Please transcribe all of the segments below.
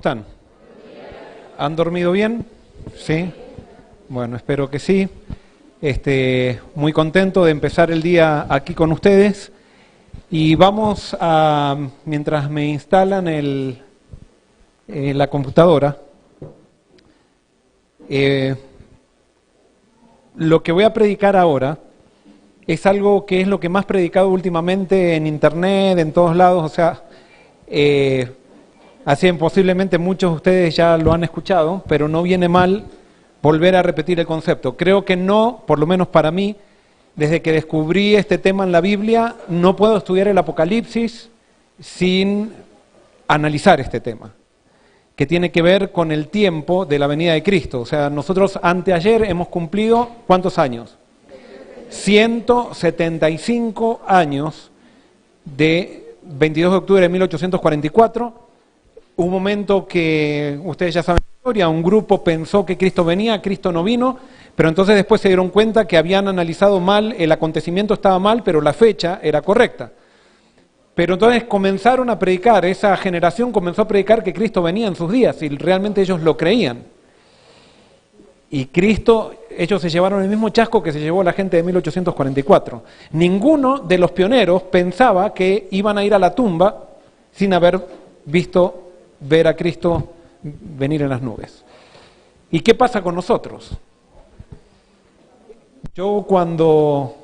¿Están? ¿Han dormido bien? ¿Sí? Bueno, espero que sí. Muy contento de empezar el día aquí con ustedes. Y vamos a, mientras me instalan la computadora, lo que voy a predicar ahora es algo que es lo que más he predicado últimamente en internet, en todos lados, o sea, así posiblemente muchos de ustedes ya lo han escuchado, pero no viene mal volver a repetir el concepto. Creo que no, por lo menos para mí, desde que descubrí este tema en la Biblia, no puedo estudiar el Apocalipsis sin analizar este tema, que tiene que ver con el tiempo de la venida de Cristo. O sea, nosotros anteayer hemos cumplido, ¿cuántos años? 175 años de 22 de octubre de 1844. Un momento que ustedes ya saben la historia, un grupo pensó que Cristo venía, Cristo no vino, pero entonces después se dieron cuenta que habían analizado mal, el acontecimiento estaba mal, pero la fecha era correcta. Pero entonces comenzaron a predicar, esa generación comenzó a predicar que Cristo venía en sus días, y realmente ellos lo creían. Y Cristo, ellos se llevaron el mismo chasco que se llevó la gente de 1844. Ninguno de los pioneros pensaba que iban a ir a la tumba sin haber ver a Cristo venir en las nubes. ¿Y qué pasa con nosotros? Yo cuando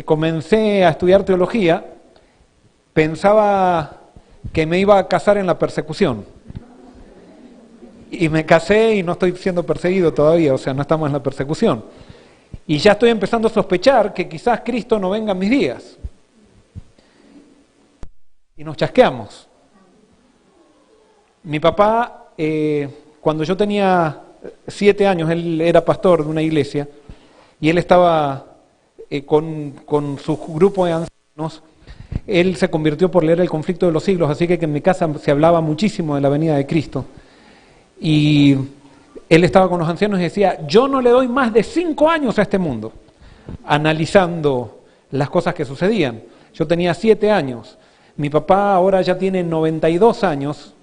comencé a estudiar teología, pensaba que me iba a casar en la persecución. Y me casé y no estoy siendo perseguido todavía, o sea, no estamos en la persecución. Y ya estoy empezando a sospechar que quizás Cristo no venga en mis días. Y nos chasqueamos. Mi papá, cuando yo tenía 7 años, él era pastor de una iglesia, y él estaba con su grupo de ancianos. Él se convirtió por leer El conflicto de los siglos, así que en mi casa se hablaba muchísimo de la venida de Cristo. Y él estaba con los ancianos y decía, yo no le doy más de 5 años a este mundo, analizando las cosas que sucedían. Yo tenía 7 años, mi papá ahora ya tiene 92 años,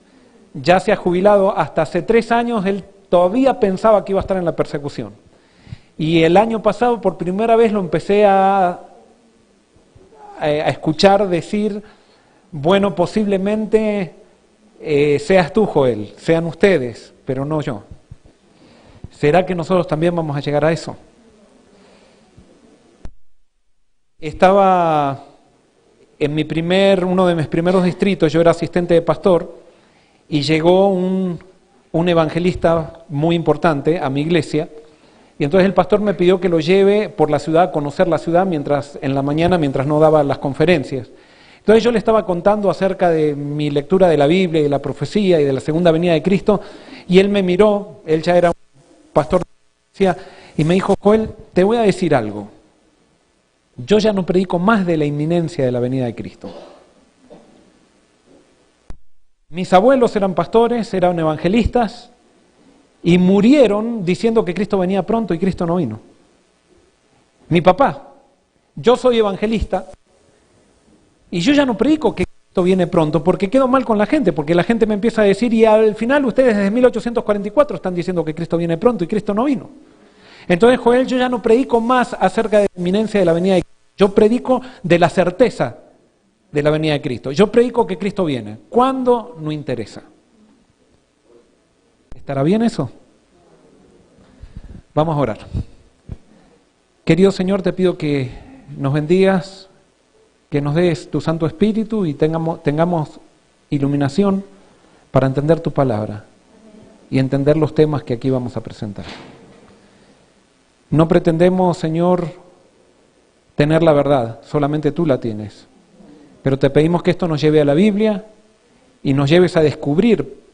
ya se ha jubilado, hasta hace 3 años él todavía pensaba que iba a estar en la persecución. Y el año pasado por primera vez lo empecé a escuchar decir, bueno, posiblemente seas tú, Joel, sean ustedes, pero no yo. ¿Será que nosotros también vamos a llegar a eso? Estaba en uno de mis primeros distritos, yo era asistente de pastor, y llegó un evangelista muy importante a mi iglesia, y entonces el pastor me pidió que lo lleve por la ciudad, a conocer la ciudad en la mañana, mientras no daba las conferencias. Entonces yo le estaba contando acerca de mi lectura de la Biblia y de la profecía y de la segunda venida de Cristo, y él me miró, él ya era un pastor de la iglesia, y me dijo, Joel, te voy a decir algo. Yo ya no predico más de la inminencia de la venida de Cristo. Mis abuelos eran pastores, eran evangelistas, y murieron diciendo que Cristo venía pronto y Cristo no vino. Mi papá, yo soy evangelista, y yo ya no predico que Cristo viene pronto, porque quedo mal con la gente, porque la gente me empieza a decir, y al final ustedes desde 1844 están diciendo que Cristo viene pronto y Cristo no vino. Entonces, Joel, yo ya no predico más acerca de la inminencia de la venida de Cristo. Yo predico de la certeza de la venida de Cristo. Yo predico que Cristo viene. ¿Cuándo? No interesa. ¿Estará bien eso? Vamos a orar. Querido Señor, te pido que nos bendigas, que nos des tu Santo Espíritu y tengamos iluminación para entender tu palabra y entender los temas que aquí vamos a presentar. No pretendemos, Señor, tener la verdad, solamente tú la tienes. Pero te pedimos que esto nos lleve a la Biblia y nos lleves a descubrir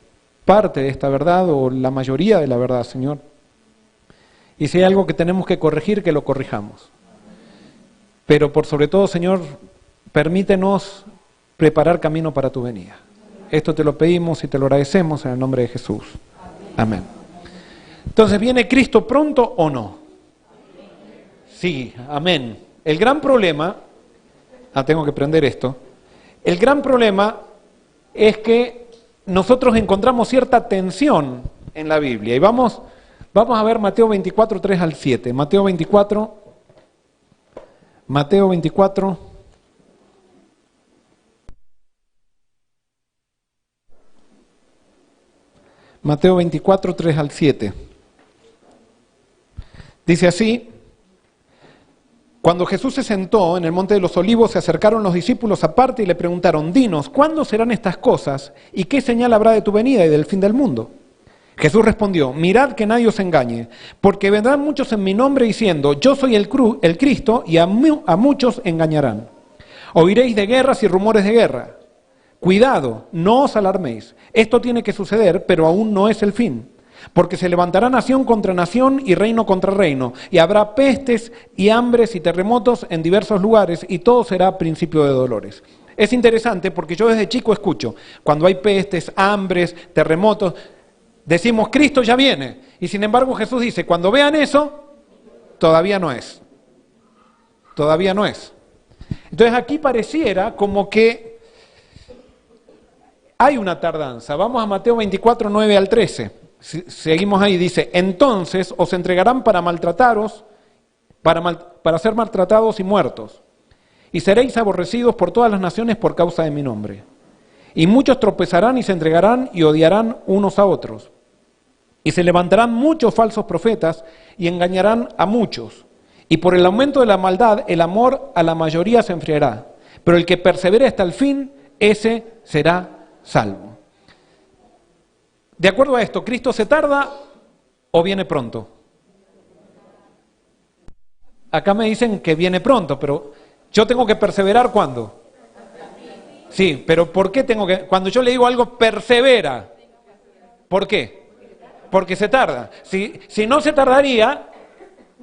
parte de esta verdad o la mayoría de la verdad, Señor. Y si hay algo que tenemos que corregir, que lo corrijamos. Pero por sobre todo, Señor, permítenos preparar camino para tu venida. Esto te lo pedimos y te lo agradecemos en el nombre de Jesús. Amén. Entonces, ¿viene Cristo pronto o no? Sí, amén. El gran problema, tengo que prender esto, el gran problema es que nosotros encontramos cierta tensión en la Biblia. Y vamos a ver Mateo 24, 3 al 7. Mateo 24, 3 al 7. Dice así: cuando Jesús se sentó en el Monte de los Olivos, se acercaron los discípulos aparte y le preguntaron: dinos, ¿cuándo serán estas cosas? ¿Y qué señal habrá de tu venida y del fin del mundo? Jesús respondió: mirad que nadie os engañe, porque vendrán muchos en mi nombre diciendo: yo soy el Cristo, y a muchos engañarán. Oiréis de guerras y rumores de guerra. Cuidado, no os alarméis. Esto tiene que suceder, pero aún no es el fin. Porque se levantará nación contra nación y reino contra reino, y habrá pestes y hambres y terremotos en diversos lugares, y todo será principio de dolores. Es interesante porque yo desde chico escucho, cuando hay pestes, hambres, terremotos, decimos Cristo ya viene, y sin embargo Jesús dice, cuando vean eso, todavía no es. Todavía no es. Entonces aquí pareciera como que hay una tardanza. Vamos a Mateo 24, 9 al 13. Seguimos ahí, dice: entonces os entregarán para maltrataros, para ser maltratados y muertos, y seréis aborrecidos por todas las naciones por causa de mi nombre. Y muchos tropezarán y se entregarán y odiarán unos a otros. Y se levantarán muchos falsos profetas y engañarán a muchos. Y por el aumento de la maldad, el amor a la mayoría se enfriará. Pero el que persevere hasta el fin, ese será salvo. De acuerdo a esto, ¿Cristo se tarda o viene pronto? Acá me dicen que viene pronto, pero yo tengo que perseverar ¿cuándo? Sí, pero ¿por qué tengo que? Cuando yo le digo algo, persevera. ¿Por qué? Porque se tarda. Si no se tardaría,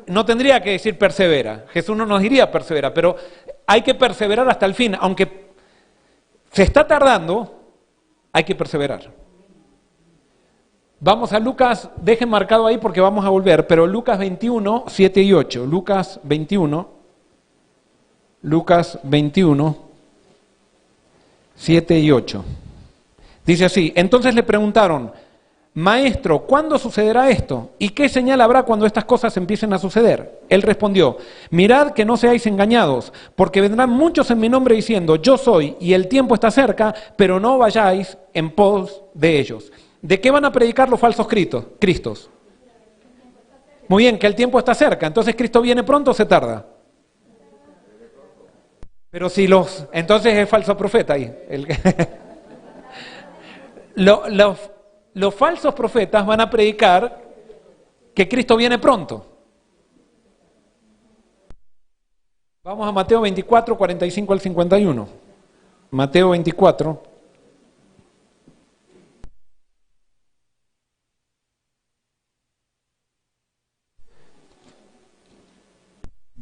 no tendría que decir persevera. Jesús no nos diría persevera, pero hay que perseverar hasta el fin. Aunque se está tardando, hay que perseverar. Vamos a Lucas, dejen marcado ahí porque vamos a volver, pero Lucas 21, 7 y 8. Lucas 21, 7 y 8. Dice así: entonces le preguntaron: Maestro, ¿cuándo sucederá esto? ¿Y qué señal habrá cuando estas cosas empiecen a suceder? Él respondió: mirad que no seáis engañados, porque vendrán muchos en mi nombre diciendo: yo soy, y el tiempo está cerca, pero no vayáis en pos de ellos. ¿De qué van a predicar los falsos cristos? Muy bien, que el tiempo está cerca. Entonces, ¿Cristo viene pronto o se tarda? Pero si entonces es falso profeta ahí. Los falsos profetas van a predicar que Cristo viene pronto. Vamos a Mateo 24, 45 al 51. Mateo 24.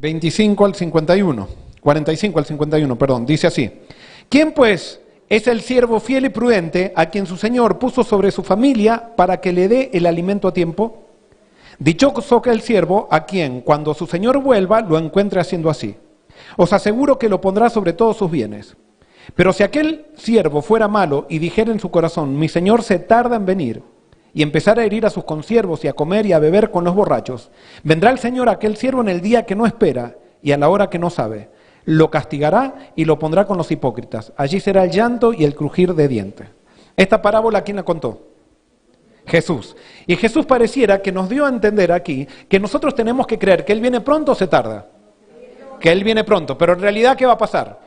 45 al 51, 45 al 51, perdón, dice así: ¿quién pues es el siervo fiel y prudente a quien su señor puso sobre su familia para que le dé el alimento a tiempo? Dichoso que el siervo a quien, cuando su señor vuelva, lo encuentre haciendo así. Os aseguro que lo pondrá sobre todos sus bienes. Pero si aquel siervo fuera malo y dijera en su corazón: mi señor se tarda en venir, y empezar a herir a sus consiervos y a comer y a beber con los borrachos, vendrá el Señor a aquel siervo en el día que no espera y a la hora que no sabe. Lo castigará y lo pondrá con los hipócritas. Allí será el llanto y el crujir de dientes. Esta parábola, ¿quién la contó? Jesús. Y Jesús pareciera que nos dio a entender aquí que nosotros tenemos que creer que Él viene pronto o se tarda. Que Él viene pronto, pero en realidad, ¿qué va a pasar?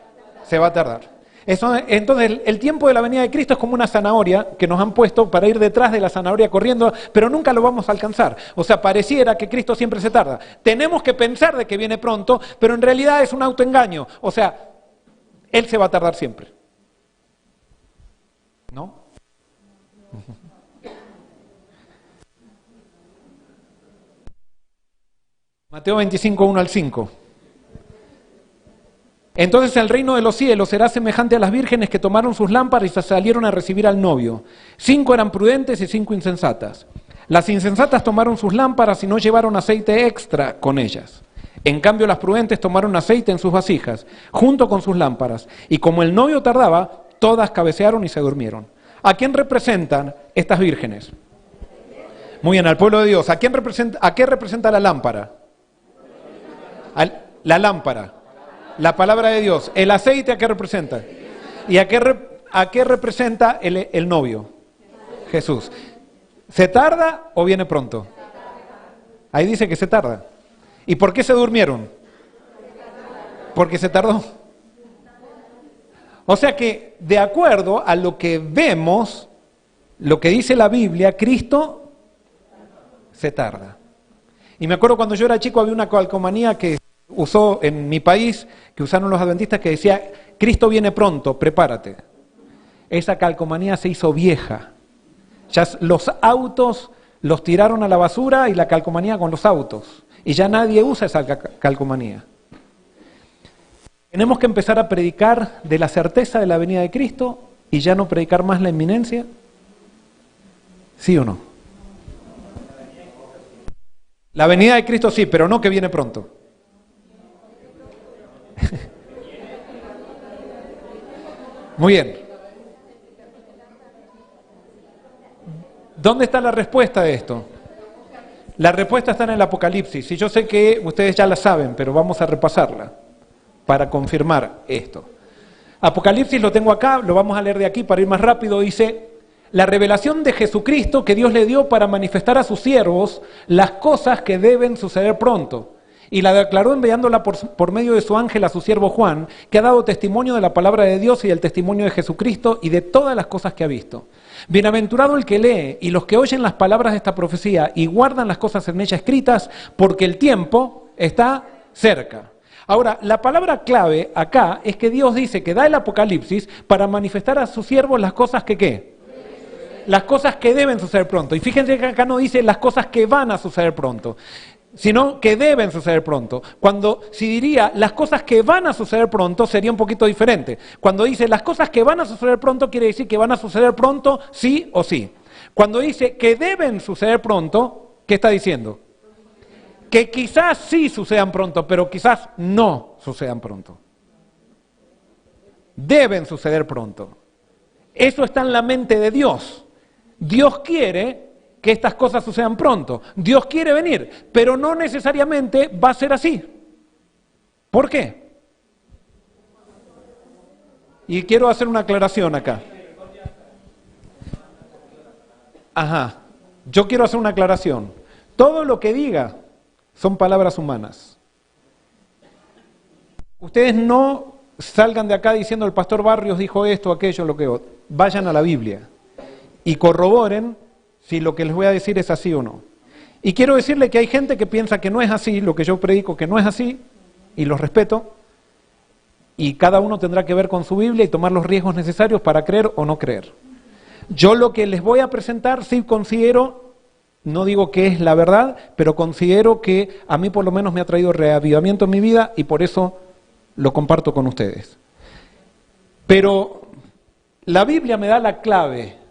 Se va a tardar. Entonces el tiempo de la venida de Cristo es como una zanahoria que nos han puesto para ir detrás de la zanahoria corriendo, pero nunca lo vamos a alcanzar. O sea, pareciera que Cristo siempre se tarda. Tenemos que pensar de que viene pronto, pero en realidad es un autoengaño. O sea, Él se va a tardar siempre. ¿No? Mateo 25, 1 al 5. Entonces el reino de los cielos será semejante a las vírgenes que tomaron sus lámparas y salieron a recibir al novio. 5 eran prudentes y 5 insensatas. Las insensatas tomaron sus lámparas y no llevaron aceite extra con ellas. En cambio las prudentes tomaron aceite en sus vasijas, junto con sus lámparas. Y como el novio tardaba, todas cabecearon y se durmieron. ¿A quién representan estas vírgenes? Muy bien, al pueblo de Dios. ¿A qué representa la lámpara? La lámpara. La palabra de Dios. ¿El aceite a qué representa? ¿Y a qué representa el novio? Jesús. ¿Se tarda o viene pronto? Ahí dice que se tarda. ¿Y por qué se durmieron? Porque se tardó. O sea que, de acuerdo a lo que vemos, lo que dice la Biblia, Cristo se tarda. Y me acuerdo cuando yo era chico había una calcomanía que usó en mi país, que usaron los adventistas, que decía, Cristo viene pronto, prepárate. Esa calcomanía se hizo vieja. Ya los autos los tiraron a la basura y la calcomanía con los autos. Y ya nadie usa esa calcomanía. Tenemos que empezar a predicar de la certeza de la venida de Cristo y ya no predicar más la inminencia. ¿Sí o no? La venida de Cristo sí, pero no que viene pronto. Muy bien. ¿Dónde está la respuesta de esto? La respuesta está en el Apocalipsis. Y yo sé que ustedes ya la saben, pero vamos a repasarla para confirmar esto. Apocalipsis lo tengo acá, lo vamos a leer de aquí para ir más rápido. Dice, la revelación de Jesucristo que Dios le dio para manifestar a sus siervos las cosas que deben suceder pronto. Y la declaró enviándola por medio de su ángel a su siervo Juan, que ha dado testimonio de la palabra de Dios y del testimonio de Jesucristo y de todas las cosas que ha visto. Bienaventurado el que lee y los que oyen las palabras de esta profecía y guardan las cosas en ella escritas, porque el tiempo está cerca. Ahora, la palabra clave acá es que Dios dice que da el Apocalipsis para manifestar a sus siervos las cosas que ¿qué? Las cosas que deben suceder pronto. Y fíjense que acá no dice las cosas que van a suceder pronto, sino que deben suceder pronto. Si diría las cosas que van a suceder pronto, sería un poquito diferente. Cuando dice las cosas que van a suceder pronto, quiere decir que van a suceder pronto sí o sí. Cuando dice que deben suceder pronto, ¿qué está diciendo? Que quizás sí sucedan pronto, pero quizás no sucedan pronto. Deben suceder pronto. Eso está en la mente de Dios. Dios quiere que estas cosas sucedan pronto. Dios quiere venir, pero no necesariamente va a ser así. ¿Por qué? Y quiero hacer una aclaración acá. Ajá. Yo quiero hacer una aclaración. Todo lo que diga son palabras humanas. Ustedes no salgan de acá diciendo el pastor Barrios dijo esto, aquello, lo que otro. Vayan a la Biblia y corroboren si lo que les voy a decir es así o no. Y quiero decirle que hay gente que piensa que no es así, lo que yo predico que no es así, y los respeto, y cada uno tendrá que ver con su Biblia y tomar los riesgos necesarios para creer o no creer. Yo lo que les voy a presentar sí considero, no digo que es la verdad, pero considero que a mí por lo menos me ha traído reavivamiento en mi vida y por eso lo comparto con ustedes. Pero la Biblia me da la clave.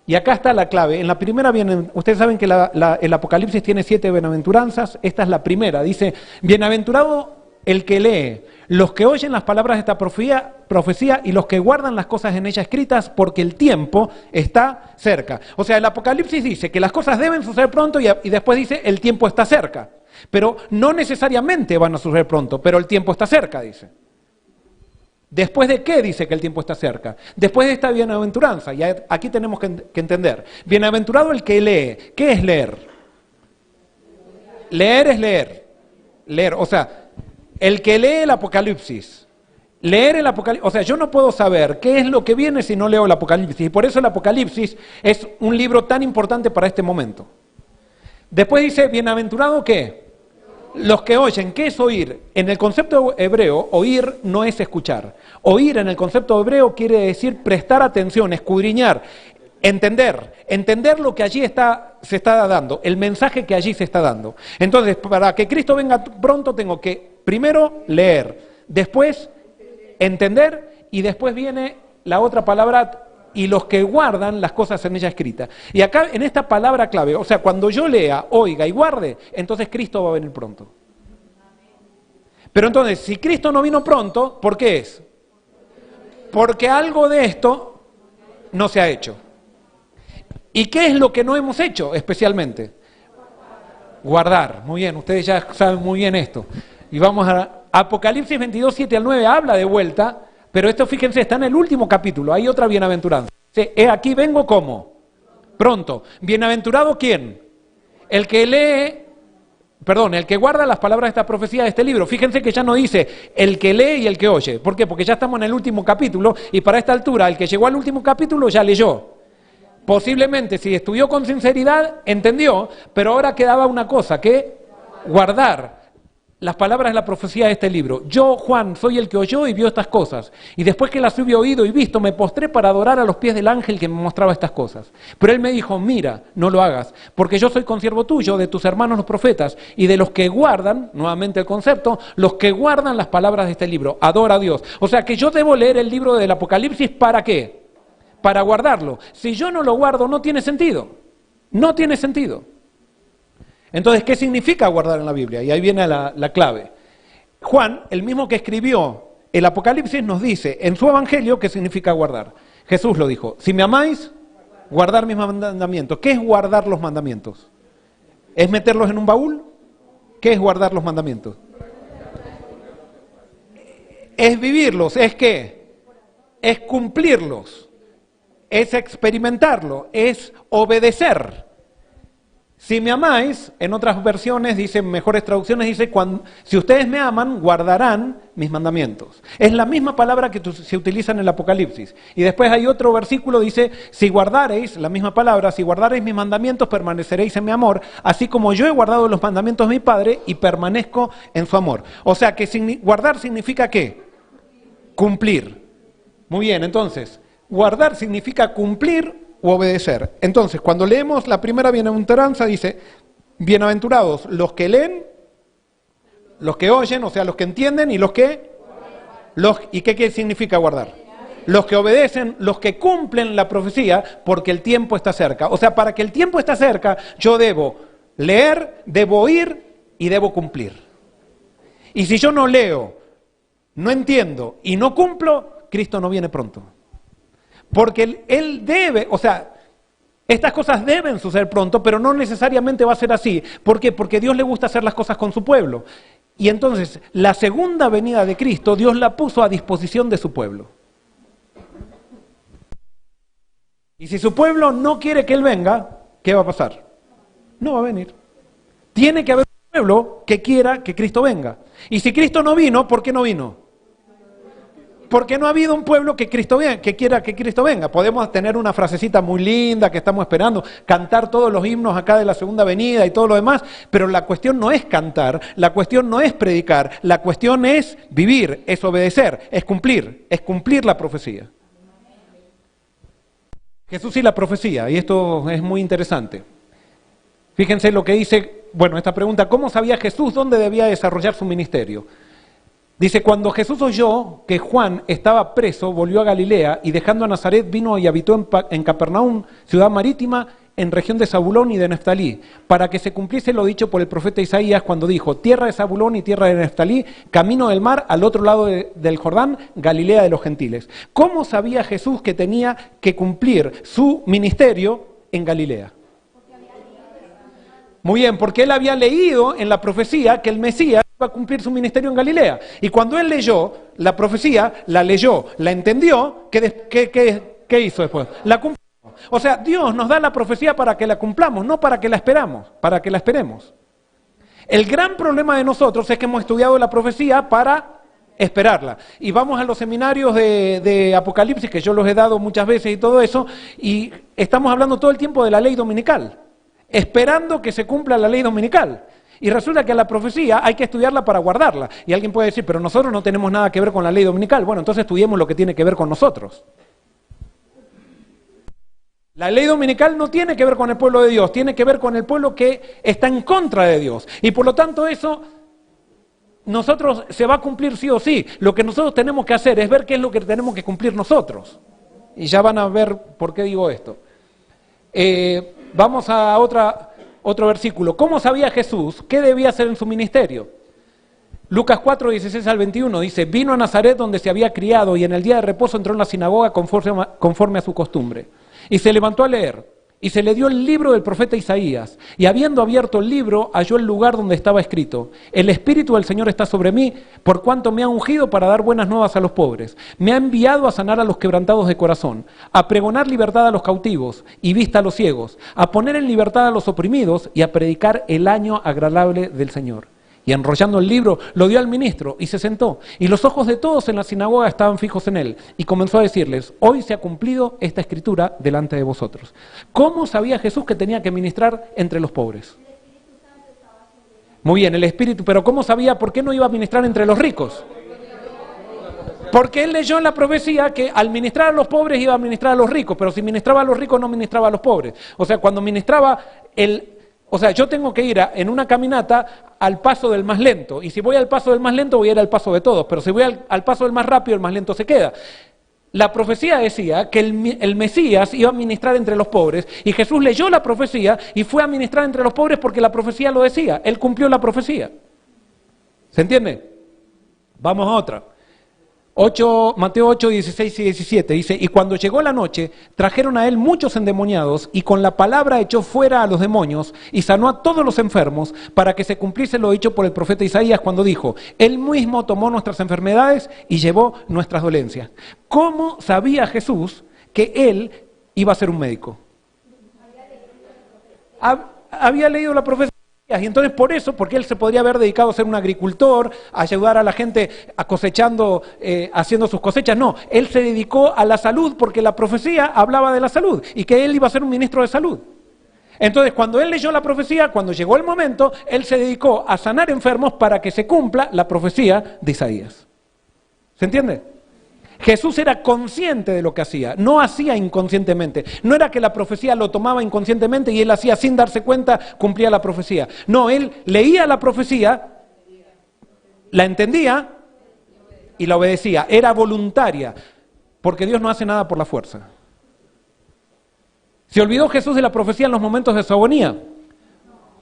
Y acá está la clave. En la primera vienen, ustedes saben que el Apocalipsis tiene 7 bienaventuranzas. Esta es la primera. Dice, bienaventurado el que lee, los que oyen las palabras de esta profecía y los que guardan las cosas en ella escritas, porque el tiempo está cerca. O sea, el Apocalipsis dice que las cosas deben suceder pronto y después dice el tiempo está cerca. Pero no necesariamente van a suceder pronto, pero el tiempo está cerca, dice. ¿Después de qué dice que el tiempo está cerca? Después de esta bienaventuranza, y aquí tenemos que entender. Bienaventurado el que lee. ¿Qué es leer? Leer es leer. Leer, o sea, el que lee el Apocalipsis. Leer el Apocalipsis, o sea, yo no puedo saber qué es lo que viene si no leo el Apocalipsis. Y por eso el Apocalipsis es un libro tan importante para este momento. Después dice, bienaventurado ¿qué? Los que oyen, ¿qué es oír? En el concepto hebreo, oír no es escuchar. Oír en el concepto hebreo quiere decir prestar atención, escudriñar, entender lo que allí se está dando, el mensaje que allí se está dando. Entonces, para que Cristo venga pronto tengo que primero leer, después entender y después viene la otra palabra y los que guardan las cosas en ella escritas. Y acá en esta palabra clave, o sea, cuando yo lea, oiga y guarde, entonces Cristo va a venir pronto. Pero entonces, si Cristo no vino pronto, ¿por qué es? Porque algo de esto no se ha hecho. ¿Y qué es lo que no hemos hecho especialmente? Guardar. Muy bien, ustedes ya saben muy bien esto. Y vamos a Apocalipsis 22, 7 al 9, habla de vuelta, pero esto, fíjense, está en el último capítulo, hay otra bienaventuranza. He aquí vengo como pronto. ¿Bienaventurado quién? El que el que guarda las palabras de esta profecía de este libro. Fíjense que ya no dice el que lee y el que oye. ¿Por qué? Porque ya estamos en el último capítulo y para esta altura el que llegó al último capítulo ya leyó. Posiblemente si estudió con sinceridad, entendió, pero ahora quedaba una cosa, que guardar las palabras de la profecía de este libro. Yo, Juan, soy el que oyó y vio estas cosas. Y después que las hube oído y visto, me postré para adorar a los pies del ángel que me mostraba estas cosas. Pero él me dijo, mira, no lo hagas, porque yo soy consiervo tuyo, de tus hermanos los profetas, y de los que guardan, nuevamente el concepto, los que guardan las palabras de este libro. Adora a Dios. O sea que yo debo leer el libro del Apocalipsis, ¿para qué? Para guardarlo. Si yo no lo guardo, no tiene sentido. No tiene sentido. Entonces, ¿qué significa guardar en la Biblia? Y ahí viene la clave. Juan, el mismo que escribió el Apocalipsis, nos dice en su evangelio qué significa guardar. Jesús lo dijo, si me amáis, guardar mis mandamientos. ¿Qué es guardar los mandamientos? ¿Es meterlos en un baúl? ¿Qué es guardar los mandamientos? Es vivirlos, ¿es qué? Es cumplirlos, es experimentarlo, es obedecer. Si me amáis, en otras versiones, dicen, mejores traducciones, dice, si ustedes me aman, guardarán mis mandamientos. Es la misma palabra que se utiliza en el Apocalipsis. Y después hay otro versículo, dice, si guardareis, la misma palabra, si guardareis mis mandamientos, permaneceréis en mi amor, así como yo he guardado los mandamientos de mi Padre y permanezco en su amor. O sea, que guardar significa ¿qué? Cumplir. Muy bien, entonces, guardar significa cumplir o obedecer. Entonces, cuando leemos la primera bienaventuranza, dice, bienaventurados los que leen, los que oyen, o sea, los que entienden, y los que... ¿Y qué significa guardar? Los que obedecen, los que cumplen la profecía, porque el tiempo está cerca. O sea, para que el tiempo esté cerca, yo debo leer, debo oír y debo cumplir. Y si yo no leo, no entiendo y no cumplo, Cristo no viene pronto. Porque Él debe, o sea, estas cosas deben suceder pronto, pero no necesariamente va a ser así. ¿Por qué? Porque Dios le gusta hacer las cosas con su pueblo. Y entonces, la segunda venida de Cristo, Dios la puso a disposición de su pueblo. Y si su pueblo no quiere que Él venga, ¿qué va a pasar? No va a venir. Tiene que haber un pueblo que quiera que Cristo venga. Y si Cristo no vino, ¿por qué no vino? Porque no ha habido un pueblo que quiera que Cristo venga. Podemos tener una frasecita muy linda que estamos esperando, cantar todos los himnos acá de la segunda venida y todo lo demás, pero la cuestión no es cantar, la cuestión no es predicar, la cuestión es vivir, es obedecer, es cumplir la profecía. Jesús y la profecía, y esto es muy interesante. Fíjense lo que dice, esta pregunta, ¿cómo sabía Jesús dónde debía desarrollar su ministerio? Dice, cuando Jesús oyó que Juan estaba preso, volvió a Galilea y dejando a Nazaret vino y habitó en Capernaum, ciudad marítima, en región de Zabulón y de Neftalí, para que se cumpliese lo dicho por el profeta Isaías cuando dijo, tierra de Zabulón y tierra de Neftalí, camino del mar al otro lado del Jordán, Galilea de los gentiles. ¿Cómo sabía Jesús que tenía que cumplir su ministerio en Galilea? Muy bien, porque él había leído en la profecía que el Mesías iba a cumplir su ministerio en Galilea. Y cuando él leyó la profecía, la entendió, ¿qué hizo después? La cumplió. O sea, Dios nos da la profecía para que la cumplamos, no para que la esperemos. El gran problema de nosotros es que hemos estudiado la profecía para esperarla. Y vamos a los seminarios de Apocalipsis, que yo los he dado muchas veces y todo eso, y estamos hablando todo el tiempo de la ley dominical, esperando que se cumpla la ley dominical. Y resulta que la profecía hay que estudiarla para guardarla. Y alguien puede decir, pero nosotros no tenemos nada que ver con la ley dominical. Bueno, entonces estudiemos lo que tiene que ver con nosotros. La ley dominical no tiene que ver con el pueblo de Dios, tiene que ver con el pueblo que está en contra de Dios. Y por lo tanto eso nosotros se va a cumplir sí o sí. Lo que nosotros tenemos que hacer es ver qué es lo que tenemos que cumplir nosotros. Y ya van a ver por qué digo esto. Vamos a otro versículo. ¿Cómo sabía Jesús qué debía hacer en su ministerio? Lucas 4, 16 al 21 dice, vino a Nazaret donde se había criado y en el día de reposo entró en la sinagoga conforme a su costumbre. Y se levantó a leer. y se le dio el libro del profeta Isaías, y habiendo abierto el libro, halló el lugar donde estaba escrito: el Espíritu del Señor está sobre mí, por cuanto me ha ungido para dar buenas nuevas a los pobres. Me ha enviado a sanar a los quebrantados de corazón, a pregonar libertad a los cautivos y vista a los ciegos, a poner en libertad a los oprimidos y a predicar el año agradable del Señor. Y enrollando el libro, lo dio al ministro y se sentó. Y los ojos de todos en la sinagoga estaban fijos en él. Y comenzó a decirles: hoy se ha cumplido esta escritura delante de vosotros. ¿Cómo sabía Jesús que tenía que ministrar entre los pobres? Muy bien, el Espíritu. Pero ¿cómo sabía por qué no iba a ministrar entre los ricos? Porque él leyó en la profecía que al ministrar a los pobres iba a ministrar a los ricos. Pero si ministraba a los ricos no ministraba a los pobres. O sea, cuando ministraba yo tengo que ir en una caminata al paso del más lento, y si voy al paso del más lento voy a ir al paso de todos, pero si voy al paso del más rápido, el más lento se queda. La profecía decía que el Mesías iba a ministrar entre los pobres, y Jesús leyó la profecía y fue a ministrar entre los pobres porque la profecía lo decía. Él cumplió la profecía. ¿Se entiende? Vamos a otra. Mateo 8, 16 y 17 dice: y cuando llegó la noche, trajeron a él muchos endemoniados, y con la palabra echó fuera a los demonios, y sanó a todos los enfermos, para que se cumpliese lo dicho por el profeta Isaías, cuando dijo: él mismo tomó nuestras enfermedades y llevó nuestras dolencias. ¿Cómo sabía Jesús que él iba a ser un médico? Había leído la profecía. Y entonces por eso, porque él se podría haber dedicado a ser un agricultor, a ayudar a la gente a cosechando, haciendo sus cosechas. No, él se dedicó a la salud porque la profecía hablaba de la salud y que él iba a ser un ministro de salud. Entonces cuando él leyó la profecía, cuando llegó el momento, él se dedicó a sanar enfermos para que se cumpla la profecía de Isaías. ¿Se entiende? Jesús era consciente de lo que hacía, no hacía inconscientemente. No era que la profecía lo tomaba inconscientemente y él hacía sin darse cuenta, cumplía la profecía. No, él leía la profecía, la entendía y la obedecía. Era voluntaria, porque Dios no hace nada por la fuerza. ¿Se olvidó Jesús de la profecía en los momentos de su agonía?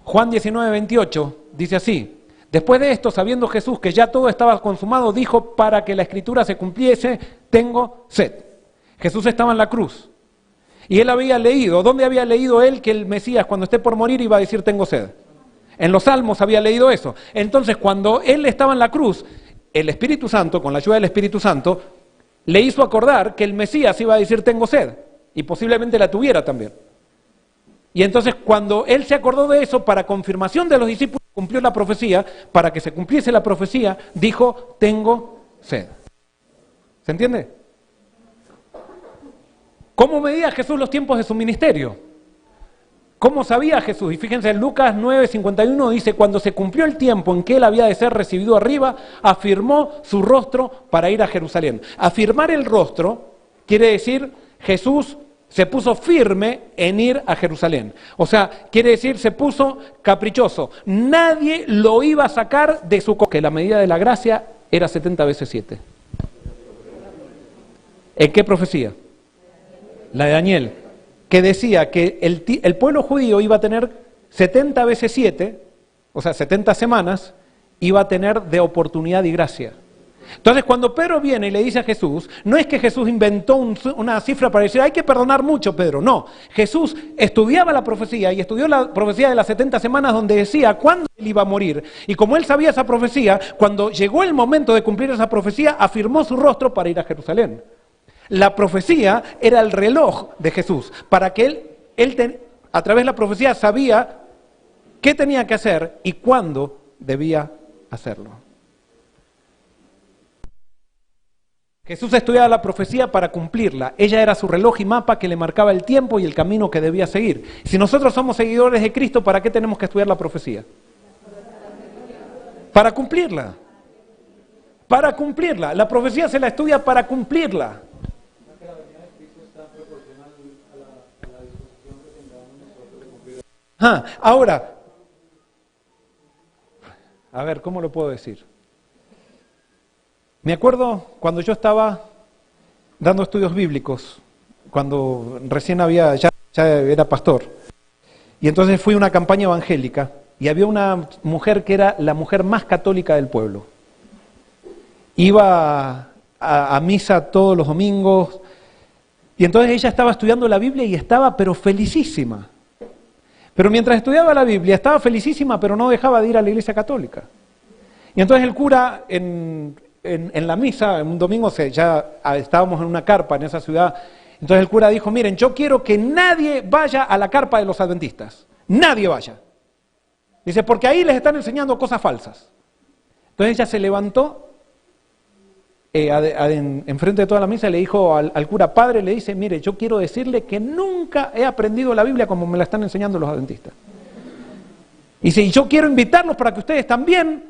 Juan 19, 28 dice así: después de esto, sabiendo Jesús que ya todo estaba consumado, dijo: para que la escritura se cumpliese, tengo sed. Jesús estaba en la cruz y él había leído. ¿Dónde había leído él que el Mesías, cuando esté por morir, iba a decir tengo sed? En los Salmos había leído eso. Entonces, cuando él estaba en la cruz, el Espíritu Santo, con la ayuda del Espíritu Santo, le hizo acordar que el Mesías iba a decir tengo sed, y posiblemente la tuviera también. Y entonces cuando él se acordó de eso, para confirmación de los discípulos, cumplió la profecía. Para que se cumpliese la profecía, dijo: tengo sed. ¿Se entiende? ¿Cómo medía Jesús los tiempos de su ministerio? ¿Cómo sabía Jesús? Y fíjense, en Lucas 9:51 dice: cuando se cumplió el tiempo en que él había de ser recibido arriba, afirmó su rostro para ir a Jerusalén. Afirmar el rostro quiere decir Jesús se puso firme en ir a Jerusalén. O sea, quiere decir, se puso caprichoso. Nadie lo iba a sacar de su que la medida de la gracia era 70 veces 7. ¿En qué profecía? La de Daniel, que decía que el pueblo judío iba a tener 70 veces 7, o sea, 70 semanas, iba a tener de oportunidad y gracia. Entonces cuando Pedro viene y le dice a Jesús, no es que Jesús inventó una cifra para decir hay que perdonar mucho, Pedro, no. Jesús estudiaba la profecía y estudió la profecía de las 70 semanas donde decía cuándo él iba a morir. Y como él sabía esa profecía, cuando llegó el momento de cumplir esa profecía, afirmó su rostro para ir a Jerusalén. La profecía era el reloj de Jesús, para que él a través de la profecía sabía qué tenía que hacer y cuándo debía hacerlo. Jesús estudiaba la profecía para cumplirla. Ella era su reloj y mapa que le marcaba el tiempo y el camino que debía seguir. Si nosotros somos seguidores de Cristo, ¿para qué tenemos que estudiar la profecía? Para cumplirla. Para cumplirla. La profecía se la estudia para cumplirla. Ahora, a ver, ¿cómo lo puedo decir? Me acuerdo cuando yo estaba dando estudios bíblicos, cuando recién ya era pastor, y entonces fui a una campaña evangélica, y había una mujer que era la mujer más católica del pueblo. Iba a misa todos los domingos, Y entonces ella estaba estudiando la Biblia y estaba pero felicísima. Pero mientras estudiaba la Biblia estaba felicísima, pero no dejaba de ir a la iglesia católica. Y entonces el cura en la misa, un domingo ya estábamos en una carpa en esa ciudad, entonces el cura dijo, miren, yo quiero que nadie vaya a la carpa de los adventistas. Nadie vaya. Dice, porque ahí les están enseñando cosas falsas. Entonces ella se levantó enfrente de toda la misa y le dijo al cura, padre, le dice, mire, yo quiero decirle que nunca he aprendido la Biblia como me la están enseñando los adventistas. Y dice, y yo quiero invitarlos para que ustedes también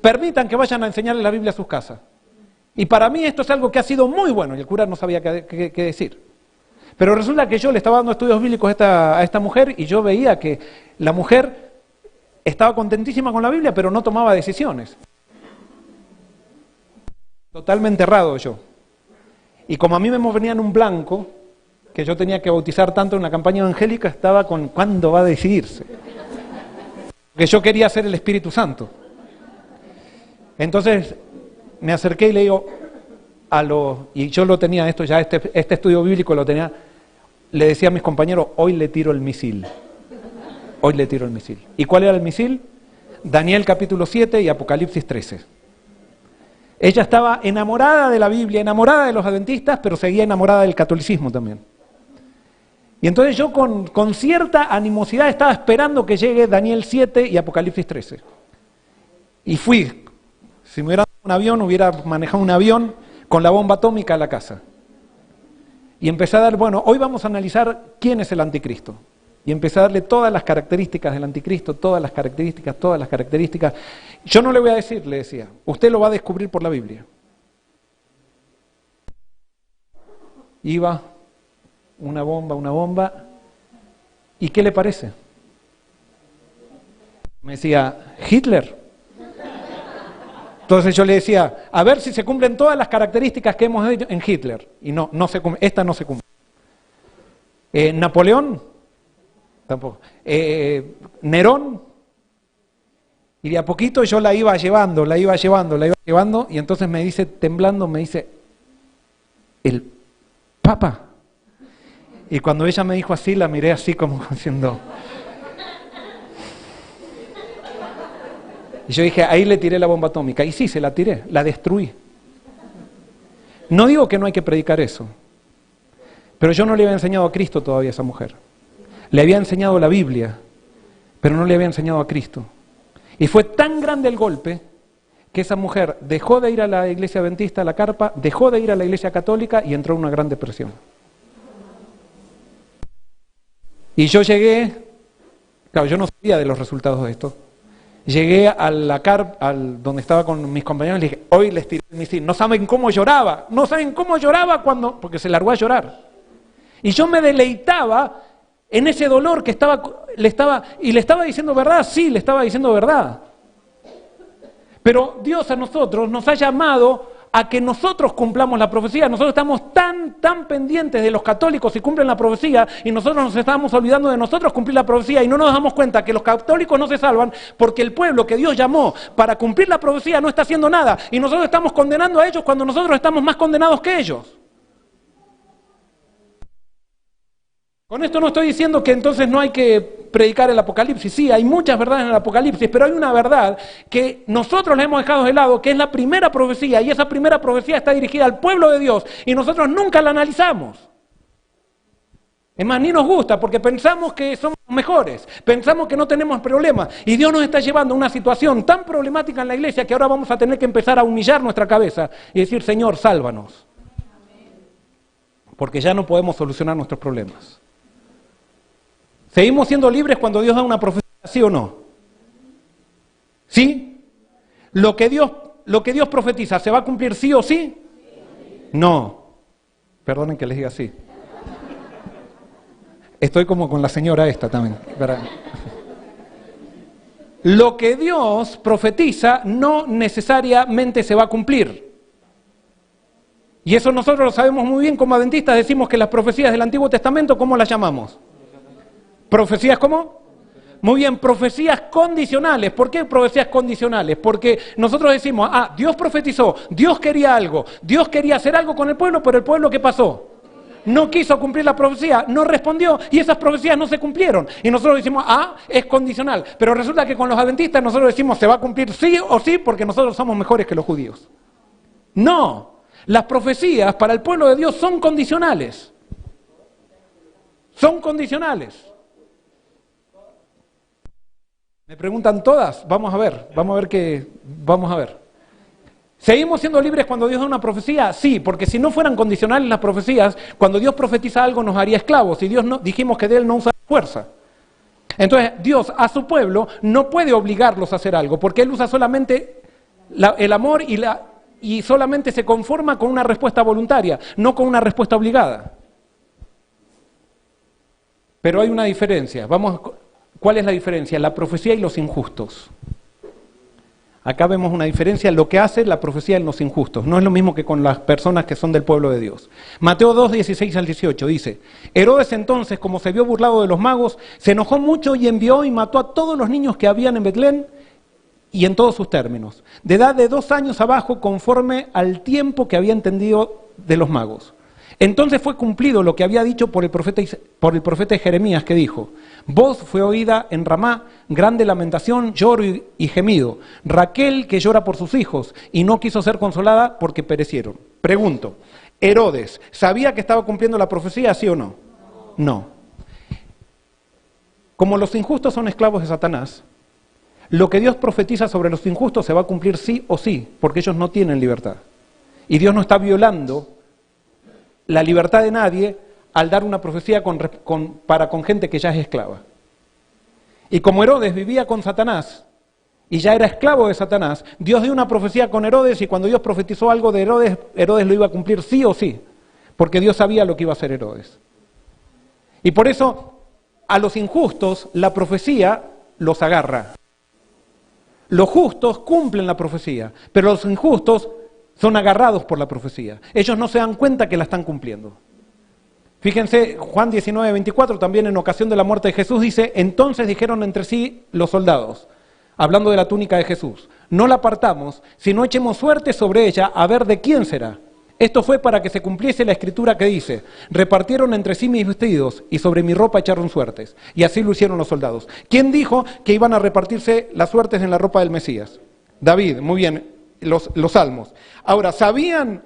permitan que vayan a enseñarles la Biblia a sus casas. Y para mí esto es algo que ha sido muy bueno, y el cura no sabía qué decir. Pero resulta que yo le estaba dando estudios bíblicos a esta mujer y yo veía que la mujer estaba contentísima con la Biblia, pero no tomaba decisiones. Totalmente errado yo. Y como a mí me venía en un blanco, que yo tenía que bautizar tanto en la campaña evangélica, estaba con ¿cuándo va a decidirse? Porque yo quería ser el Espíritu Santo. Entonces me acerqué y le digo, y yo lo tenía esto ya, este estudio bíblico lo tenía, le decía a mis compañeros, hoy le tiro el misil. Hoy le tiro el misil. ¿Y cuál era el misil? Daniel capítulo 7 y Apocalipsis 13. Ella estaba enamorada de la Biblia, enamorada de los adventistas, pero seguía enamorada del catolicismo también. Y entonces yo con cierta animosidad estaba esperando que llegue Daniel 7 y Apocalipsis 13. Y fui. Si me hubiera dado un avión, hubiera manejado un avión con la bomba atómica a la casa. Y empecé a dar, bueno, hoy vamos a analizar quién es el anticristo. Y empecé a darle todas las características del anticristo, todas las características. Yo no le voy a decir, le decía, usted lo va a descubrir por la Biblia. Iba una bomba, ¿y qué le parece? Me decía, Hitler. Entonces yo le decía, a ver si se cumplen todas las características que hemos hecho en Hitler. Y no se cumple, esta no se cumple. Napoleón, tampoco. Nerón, y de a poquito yo la iba llevando, y entonces me dice, temblando, me dice, ¿el Papa? Y cuando ella me dijo así, la miré así como diciendo... Y yo dije, ahí le tiré la bomba atómica. Y sí, se la tiré, la destruí. No digo que no hay que predicar eso, pero yo no le había enseñado a Cristo todavía a esa mujer. Le había enseñado la Biblia, pero no le había enseñado a Cristo. Y fue tan grande el golpe que esa mujer dejó de ir a la iglesia adventista, a la carpa, dejó de ir a la iglesia católica y entró en una gran depresión. Y yo llegué, claro, yo no sabía de los resultados de esto. Llegué a la carpa, donde estaba con mis compañeros, y le dije, hoy les tiré el misil. No saben cómo lloraba porque se largó a llorar. Y yo me deleitaba en ese dolor que le estaba diciendo verdad, sí, le estaba diciendo verdad. Pero Dios a nosotros nos ha llamado a que nosotros cumplamos la profecía. Nosotros estamos tan pendientes de los católicos si cumplen la profecía, y nosotros nos estamos olvidando de nosotros cumplir la profecía, y no nos damos cuenta que los católicos no se salvan porque el pueblo que Dios llamó para cumplir la profecía no está haciendo nada, y nosotros estamos condenando a ellos cuando nosotros estamos más condenados que ellos. Con esto no estoy diciendo que entonces no hay que predicar el Apocalipsis. Sí, hay muchas verdades en el Apocalipsis, pero hay una verdad que nosotros la hemos dejado de lado, que es la primera profecía, y esa primera profecía está dirigida al pueblo de Dios, y nosotros nunca la analizamos. Es más, ni nos gusta, porque pensamos que somos mejores, pensamos que no tenemos problemas, y Dios nos está llevando a una situación tan problemática en la iglesia que ahora vamos a tener que empezar a humillar nuestra cabeza y decir, Señor, sálvanos. Porque ya no podemos solucionar nuestros problemas. ¿Seguimos siendo libres cuando Dios da una profecía, sí o no? ¿Sí? ¿Lo que Dios profetiza se va a cumplir sí o sí? No. Perdonen que les diga así. Estoy como con la señora esta también. Lo que Dios profetiza no necesariamente se va a cumplir. Y eso nosotros lo sabemos muy bien como adventistas. Decimos que las profecías del Antiguo Testamento, ¿cómo las llamamos? ¿Profecías cómo? Muy bien, profecías condicionales. ¿Por qué profecías condicionales? Porque nosotros decimos, Dios profetizó, Dios quería algo, Dios quería hacer algo con el pueblo, pero el pueblo ¿qué pasó? no quiso cumplir la profecía, no respondió y esas profecías no se cumplieron. Y nosotros decimos, es condicional. Pero resulta que con los adventistas nosotros decimos, se va a cumplir sí o sí porque nosotros somos mejores que los judíos. No, las profecías para el pueblo de Dios son condicionales. Son condicionales. Me preguntan todas, vamos a ver. ¿Seguimos siendo libres cuando Dios da una profecía? Sí, porque si no fueran condicionales las profecías, cuando Dios profetiza algo nos haría esclavos y Dios dijimos que de Él no usa fuerza. Entonces Dios a su pueblo no puede obligarlos a hacer algo, porque Él usa solamente el amor y solamente se conforma con una respuesta voluntaria, no con una respuesta obligada. Pero hay una diferencia. ¿Cuál es la diferencia? La profecía y los injustos. Acá vemos una diferencia en lo que hace la profecía en los injustos. No es lo mismo que con las personas que son del pueblo de Dios. Mateo 2, 16 al 18 dice: Herodes entonces, como se vio burlado de los magos, se enojó mucho y envió y mató a todos los niños que habían en Betlén y en todos sus términos, de edad de 2 años abajo, conforme al tiempo que había entendido de los magos. Entonces fue cumplido lo que había dicho por el profeta Jeremías, que dijo: Voz fue oída en Ramá, grande lamentación, lloro y gemido. Raquel que llora por sus hijos y no quiso ser consolada porque perecieron. Pregunto, ¿Herodes sabía que estaba cumpliendo la profecía, sí o no? No. Como los injustos son esclavos de Satanás, lo que Dios profetiza sobre los injustos se va a cumplir sí o sí, porque ellos no tienen libertad. Y Dios no está violando la libertad de nadie al dar una profecía para con gente que ya es esclava. Y como Herodes vivía con Satanás y ya era esclavo de Satanás, Dios dio una profecía con Herodes y cuando Dios profetizó algo de Herodes, Herodes lo iba a cumplir sí o sí, porque Dios sabía lo que iba a hacer Herodes. Y por eso a los injustos la profecía los agarra. Los justos cumplen la profecía, pero los injustos son agarrados por la profecía. Ellos no se dan cuenta que la están cumpliendo. Fíjense, Juan 19, 24, también en ocasión de la muerte de Jesús, dice: Entonces dijeron entre sí los soldados, hablando de la túnica de Jesús: No la partamos, sino echemos suerte sobre ella, a ver de quién será. Esto fue para que se cumpliese la escritura que dice: Repartieron entre sí mis vestidos, y sobre mi ropa echaron suertes. Y así lo hicieron los soldados. ¿Quién dijo que iban a repartirse las suertes en la ropa del Mesías? David, muy bien, los salmos. Ahora, ¿sabían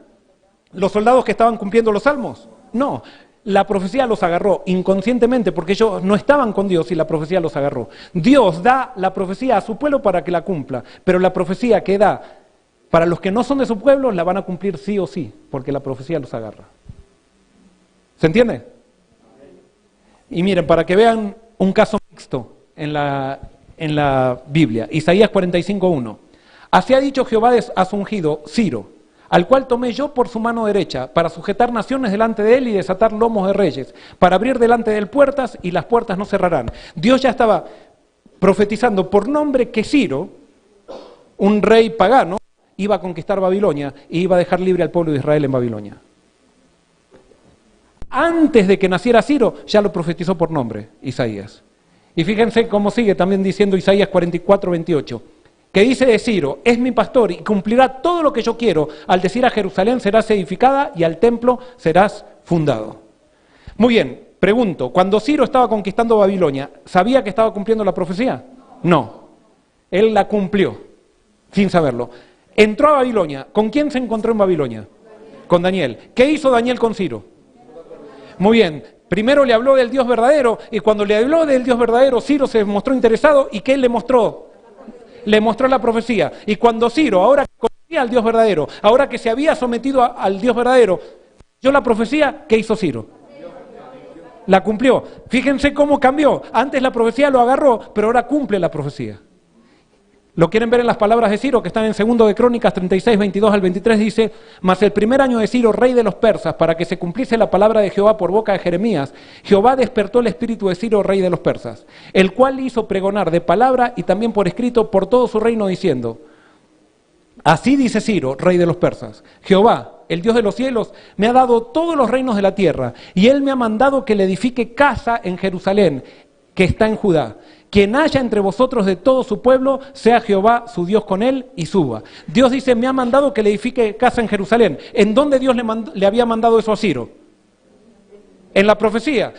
los soldados que estaban cumpliendo los salmos? No. La profecía los agarró inconscientemente porque ellos no estaban con Dios y la profecía los agarró. Dios da la profecía a su pueblo para que la cumpla, pero la profecía que da para los que no son de su pueblo la van a cumplir sí o sí, porque la profecía los agarra. ¿Se entiende? Y miren, para que vean un caso mixto en la Biblia, Isaías 45:1. Así ha dicho Jehová a su ungido, Ciro, al cual tomé yo por su mano derecha, para sujetar naciones delante de él y desatar lomos de reyes, para abrir delante de él puertas y las puertas no cerrarán. Dios ya estaba profetizando por nombre que Ciro, un rey pagano, iba a conquistar Babilonia y iba a dejar libre al pueblo de Israel en Babilonia. Antes de que naciera Ciro, ya lo profetizó por nombre, Isaías. Y fíjense cómo sigue también diciendo Isaías 44:28. Que dice de Ciro: es mi pastor y cumplirá todo lo que yo quiero, al decir a Jerusalén serás edificada y al templo serás fundado. Muy bien, pregunto, cuando Ciro estaba conquistando Babilonia, ¿sabía que estaba cumpliendo la profecía? No, él la cumplió, sin saberlo. Entró a Babilonia, ¿con quién se encontró en Babilonia? Con Daniel. ¿Qué hizo Daniel con Ciro? Muy bien, primero le habló del Dios verdadero y cuando le habló del Dios verdadero, Ciro se mostró interesado y ¿qué le mostró? Le mostró la profecía. Y cuando Ciro, ahora que conocía al Dios verdadero, ahora que se había sometido al Dios verdadero, yo la profecía, ¿qué hizo Ciro? La cumplió. Fíjense cómo cambió. Antes la profecía lo agarró, pero ahora cumple la profecía. Lo quieren ver en las palabras de Ciro, que están en 2 de Crónicas 36, 22 al 23, dice: Mas el primer año de Ciro, rey de los persas, para que se cumpliese la palabra de Jehová por boca de Jeremías, Jehová despertó el espíritu de Ciro, rey de los persas, el cual hizo pregonar de palabra y también por escrito por todo su reino, diciendo: Así dice Ciro, rey de los persas: Jehová, el Dios de los cielos, me ha dado todos los reinos de la tierra, y él me ha mandado que le edifique casa en Jerusalén, que está en Judá. Quien haya entre vosotros de todo su pueblo, sea Jehová su Dios con él y suba. Dios dice: me ha mandado que le edifique casa en Jerusalén. ¿En dónde Dios le había mandado eso a Ciro? En la profecía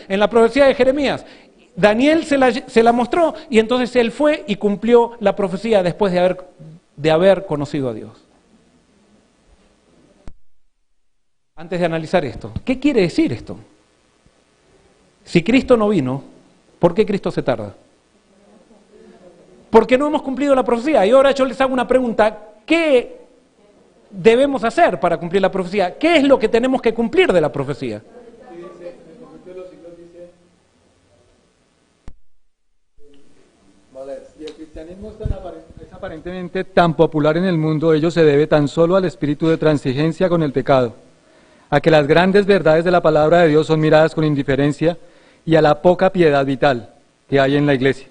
de Jeremías. Daniel se la mostró y entonces él fue y cumplió la profecía después de haber conocido a Dios. Antes de analizar esto, ¿qué quiere decir esto? Si Cristo no vino, ¿por qué Cristo se tarda? Porque no hemos cumplido la profecía. Y ahora yo les hago una pregunta, ¿qué debemos hacer para cumplir la profecía? ¿Qué es lo que tenemos que cumplir de la profecía? Si el cristianismo es aparentemente tan popular en el mundo, ello se debe tan solo al espíritu de transigencia con el pecado, a que las grandes verdades de la palabra de Dios son miradas con indiferencia y a la poca piedad vital que hay en la iglesia.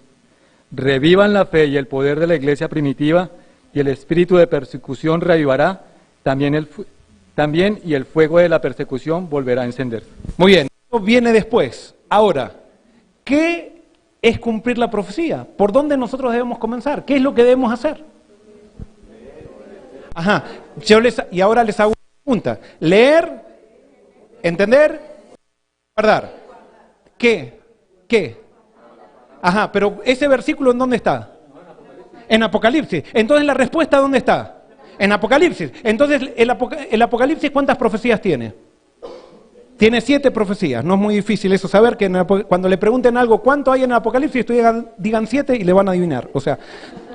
Revivan la fe y el poder de la iglesia primitiva y el espíritu de persecución reavivará, también y el fuego de la persecución volverá a encenderse. Muy bien, esto viene después. Ahora, ¿qué es cumplir la profecía? ¿Por dónde nosotros debemos comenzar? ¿Qué es lo que debemos hacer? Ajá, y ahora les hago una pregunta. Leer, entender, guardar. ¿Qué? Ajá, pero ese versículo ¿en dónde está? En Apocalipsis. Entonces la respuesta ¿dónde está? En Apocalipsis. Entonces el Apocalipsis ¿cuántas profecías tiene? Tiene 7 profecías. No es muy difícil eso saber, que cuando le pregunten algo ¿cuánto hay en el Apocalipsis? Digan 7 y le van a adivinar. O sea,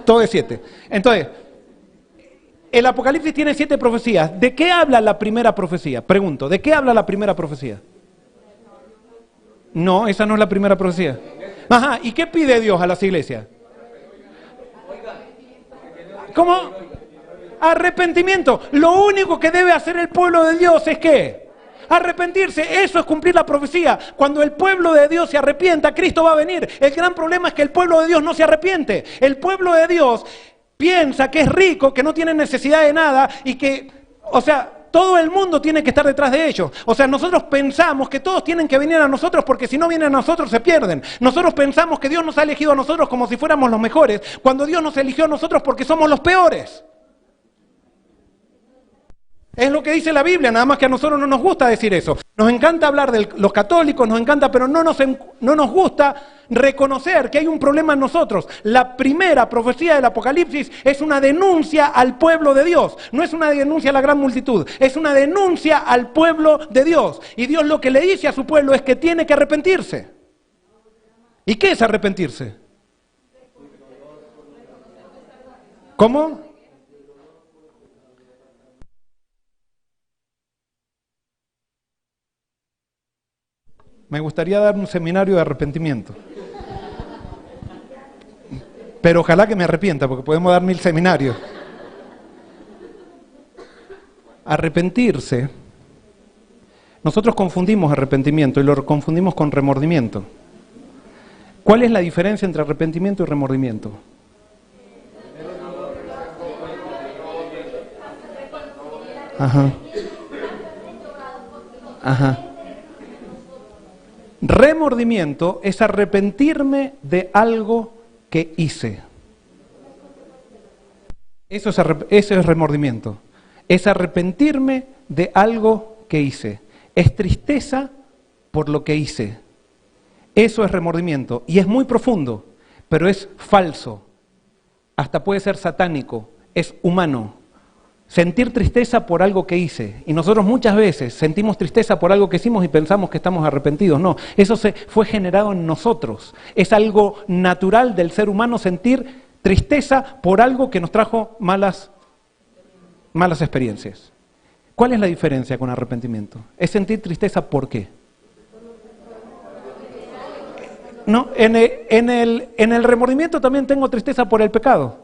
todo es 7. Entonces, el Apocalipsis tiene 7 profecías. ¿De qué habla la primera profecía? Pregunto, ¿de qué habla la primera profecía? No, esa no es la primera profecía. Ajá, ¿y qué pide Dios a las iglesias? ¿Cómo? Arrepentimiento. Lo único que debe hacer el pueblo de Dios es ¿qué? Arrepentirse. Eso es cumplir la profecía. Cuando el pueblo de Dios se arrepienta, Cristo va a venir. El gran problema es que el pueblo de Dios no se arrepiente. El pueblo de Dios piensa que es rico, que no tiene necesidad de nada y que, todo el mundo tiene que estar detrás de ellos. O sea, nosotros pensamos que todos tienen que venir a nosotros porque si no vienen a nosotros se pierden. Nosotros pensamos que Dios nos ha elegido a nosotros como si fuéramos los mejores, cuando Dios nos eligió a nosotros porque somos los peores. Es lo que dice la Biblia, nada más que a nosotros no nos gusta decir eso. Nos encanta hablar de los católicos, nos encanta, pero no nos gusta reconocer que hay un problema en nosotros. La primera profecía del Apocalipsis es una denuncia al pueblo de Dios. No es una denuncia a la gran multitud, es una denuncia al pueblo de Dios. Y Dios lo que le dice a su pueblo es que tiene que arrepentirse. ¿Y qué es arrepentirse? ¿Cómo? Me gustaría dar un seminario de arrepentimiento. Pero ojalá que me arrepienta, porque podemos dar 1000 seminarios. Arrepentirse. Nosotros confundimos arrepentimiento y lo confundimos con remordimiento. ¿Cuál es la diferencia entre arrepentimiento y remordimiento? Ajá. Remordimiento es arrepentirme de algo que hice. Eso es remordimiento. Es arrepentirme de algo que hice. Es tristeza por lo que hice. Eso es remordimiento. Y es muy profundo, pero es falso. Hasta puede ser satánico. Es humano. Sentir tristeza por algo que hice. Y nosotros muchas veces sentimos tristeza por algo que hicimos y pensamos que estamos arrepentidos. No, eso fue generado en nosotros. Es algo natural del ser humano sentir tristeza por algo que nos trajo malas experiencias. ¿Cuál es la diferencia con arrepentimiento? Es sentir tristeza ¿por qué? No, en el remordimiento también tengo tristeza por el pecado.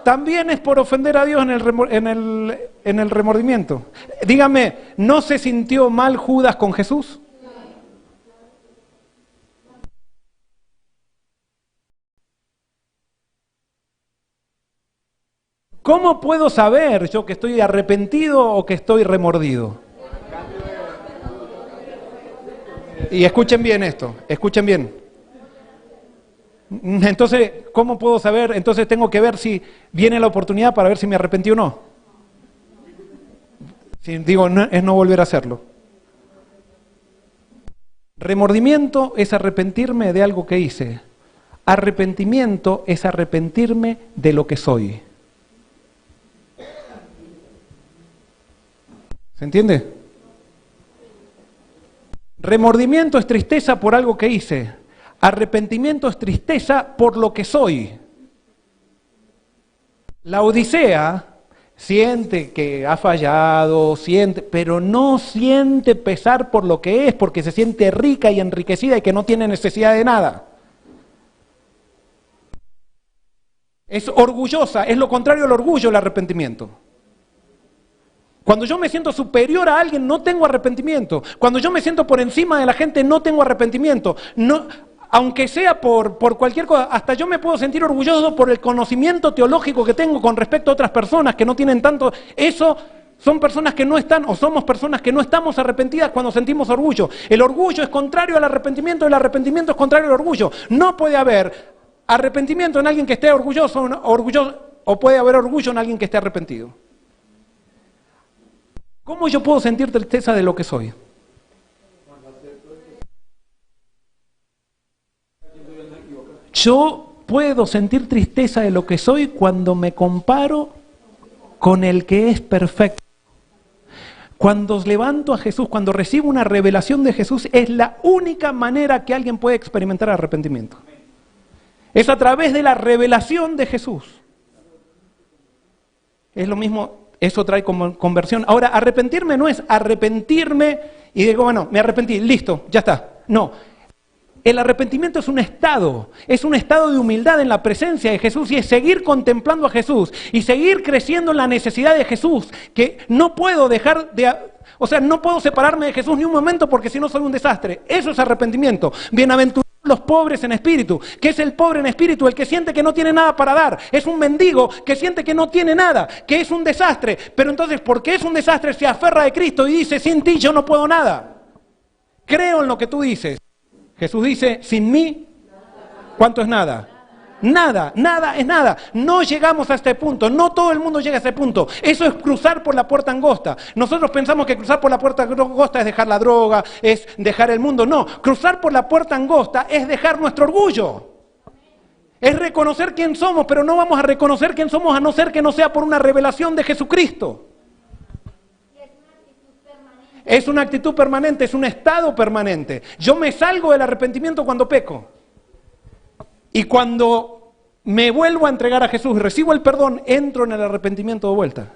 También es por ofender a Dios en el remordimiento. Dígame, ¿no se sintió mal Judas con Jesús? ¿Cómo puedo saber yo que estoy arrepentido o que estoy remordido? Y escuchen bien esto, escuchen bien. Entonces, ¿cómo puedo saber? Entonces tengo que ver si viene la oportunidad para ver si me arrepentí o no. Si digo, no, es no volver a hacerlo. Remordimiento es arrepentirme de algo que hice. Arrepentimiento es arrepentirme de lo que soy. ¿Se entiende? Remordimiento es tristeza por algo que hice. Arrepentimiento es tristeza por lo que soy. La Odisea siente que ha fallado, pero no siente pesar por lo que es, porque se siente rica y enriquecida y que no tiene necesidad de nada. Es orgullosa, es lo contrario al orgullo, el arrepentimiento. Cuando yo me siento superior a alguien, no tengo arrepentimiento. Cuando yo me siento por encima de la gente, no tengo arrepentimiento. No, aunque sea por cualquier cosa, hasta yo me puedo sentir orgulloso por el conocimiento teológico que tengo con respecto a otras personas que no tienen tanto. Eso son personas que no están, o somos personas que no estamos arrepentidas cuando sentimos orgullo. El orgullo es contrario al arrepentimiento, el arrepentimiento es contrario al orgullo. No puede haber arrepentimiento en alguien que esté orgulloso, o puede haber orgullo en alguien que esté arrepentido. ¿Cómo yo puedo sentir tristeza de lo que soy? Yo puedo sentir tristeza de lo que soy cuando me comparo con el que es perfecto. Cuando levanto a Jesús, cuando recibo una revelación de Jesús, es la única manera que alguien puede experimentar arrepentimiento. Es a través de la revelación de Jesús. Es lo mismo, eso trae como conversión. Ahora, arrepentirme no es arrepentirme y digo, bueno, me arrepentí, listo, ya está. No. El arrepentimiento es un estado de humildad en la presencia de Jesús y es seguir contemplando a Jesús y seguir creciendo en la necesidad de Jesús, que no puedo no puedo separarme de Jesús ni un momento porque si no soy un desastre. Eso es arrepentimiento. Bienaventurados los pobres en espíritu. ¿Qué es el pobre en espíritu? El que siente que no tiene nada para dar. Es un mendigo que siente que no tiene nada, que es un desastre. Pero entonces, ¿por qué es un desastre? Se aferra de Cristo y dice, sin ti yo no puedo nada. Creo en lo que tú dices. Jesús dice, sin mí, ¿cuánto es nada? Nada, nada es nada. No llegamos a este punto, no todo el mundo llega a ese punto. Eso es cruzar por la puerta angosta. Nosotros pensamos que cruzar por la puerta angosta es dejar la droga, es dejar el mundo. No, cruzar por la puerta angosta es dejar nuestro orgullo. Es reconocer quién somos, pero no vamos a reconocer quién somos a no ser que no sea por una revelación de Jesucristo. Es una actitud permanente, es un estado permanente. Yo me salgo del arrepentimiento cuando peco. Y cuando me vuelvo a entregar a Jesús y recibo el perdón, entro en el arrepentimiento de vuelta.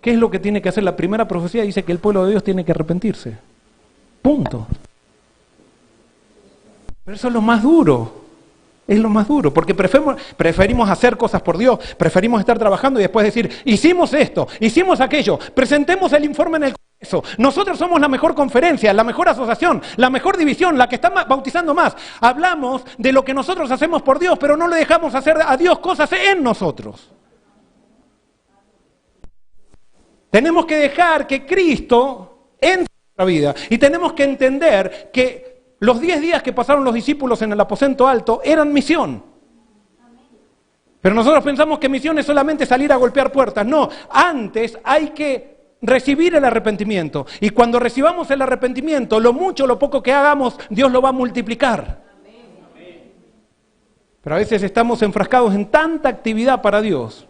¿Qué es lo que tiene que hacer? La primera profecía dice que el pueblo de Dios tiene que arrepentirse. Punto. Pero eso es lo más duro. Es lo más duro, porque preferimos hacer cosas por Dios, preferimos estar trabajando y después decir, hicimos esto, hicimos aquello, presentemos el informe en el Congreso. Nosotros somos la mejor conferencia, la mejor asociación, la mejor división, la que está bautizando más. Hablamos de lo que nosotros hacemos por Dios, pero no le dejamos hacer a Dios cosas en nosotros. Tenemos que dejar que Cristo entre en nuestra vida y tenemos que entender que los 10 días que pasaron los discípulos en el aposento alto eran misión. Pero nosotros pensamos que misión es solamente salir a golpear puertas. No, antes hay que recibir el arrepentimiento. Y cuando recibamos el arrepentimiento, lo mucho o lo poco que hagamos, Dios lo va a multiplicar. Pero a veces estamos enfrascados en tanta actividad para Dios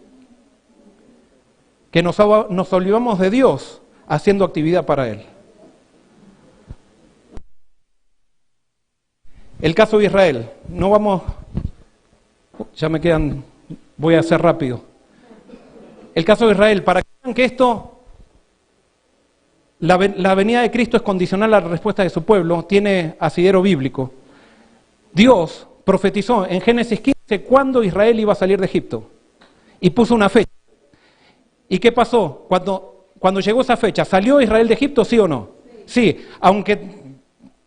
que nos olvidamos de Dios haciendo actividad para Él. El caso de Israel, ya me quedan, voy a hacer rápido. El caso de Israel, para que vean que esto, la venida de Cristo es condicional a la respuesta de su pueblo, tiene asidero bíblico. Dios profetizó en Génesis 15 cuándo Israel iba a salir de Egipto y puso una fecha. ¿Y qué pasó? Cuando llegó esa fecha, ¿salió Israel de Egipto, sí o no? Sí, aunque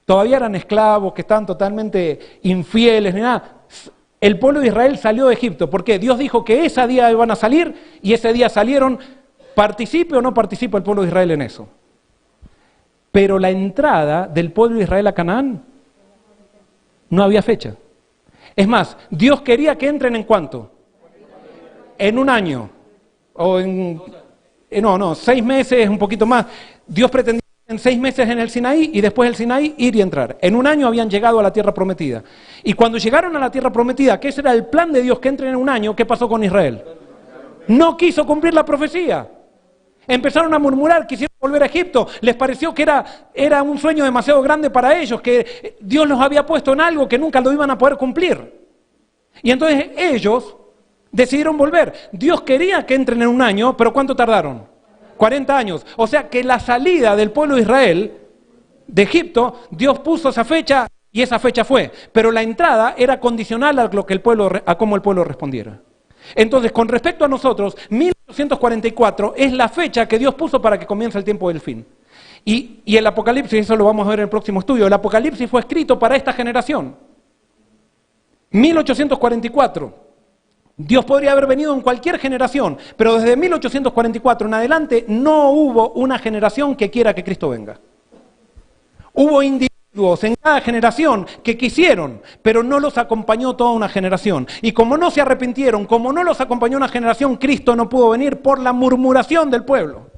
todavía eran esclavos, que estaban totalmente infieles, ni nada. El pueblo de Israel salió de Egipto. ¿Por qué? Dios dijo que ese día iban a salir y ese día salieron. ¿Participe o no participa el pueblo de Israel en eso? Pero la entrada del pueblo de Israel a Canaán no había fecha. Es más, Dios quería que entren ¿en cuánto? En un año. O en 6 meses, un poquito más. Dios pretendía en 6 meses en el Sinaí y después del Sinaí ir y entrar. En 1 año habían llegado a la tierra prometida. Y cuando llegaron a la tierra prometida, que ese era el plan de Dios, que entren en 1 año, ¿qué pasó con Israel? No quiso cumplir la profecía. Empezaron a murmurar, quisieron volver a Egipto, les pareció que era un sueño demasiado grande para ellos, que Dios los había puesto en algo que nunca lo iban a poder cumplir. Y entonces ellos decidieron volver. Dios quería que entren en 1 año, pero ¿cuánto tardaron? 40 años. O sea que la salida del pueblo de Israel de Egipto, Dios puso esa fecha y esa fecha fue. Pero la entrada era condicional a lo que a cómo el pueblo respondiera. Entonces, con respecto a nosotros, 1844 es la fecha que Dios puso para que comience el tiempo del fin. Y el Apocalipsis, eso lo vamos a ver en el próximo estudio, el Apocalipsis fue escrito para esta generación. 1844. Dios podría haber venido en cualquier generación, pero desde 1844 en adelante no hubo una generación que quiera que Cristo venga. Hubo individuos en cada generación que quisieron, pero no los acompañó toda una generación. Y como no se arrepintieron, como no los acompañó una generación, Cristo no pudo venir por la murmuración del pueblo.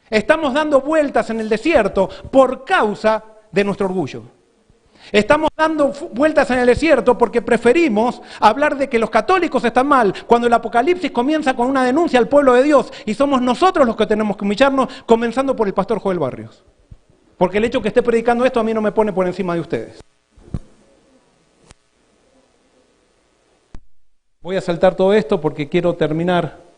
Estamos dando vueltas en el desierto por causa de nuestro orgullo. Estamos dando vueltas en el desierto porque preferimos hablar de que los católicos están mal, cuando el Apocalipsis comienza con una denuncia al pueblo de Dios y somos nosotros los que tenemos que humillarnos, comenzando por el pastor Joel Barrios. Porque el hecho que esté predicando esto a mí no me pone por encima de ustedes. Voy a saltar todo esto porque quiero terminar.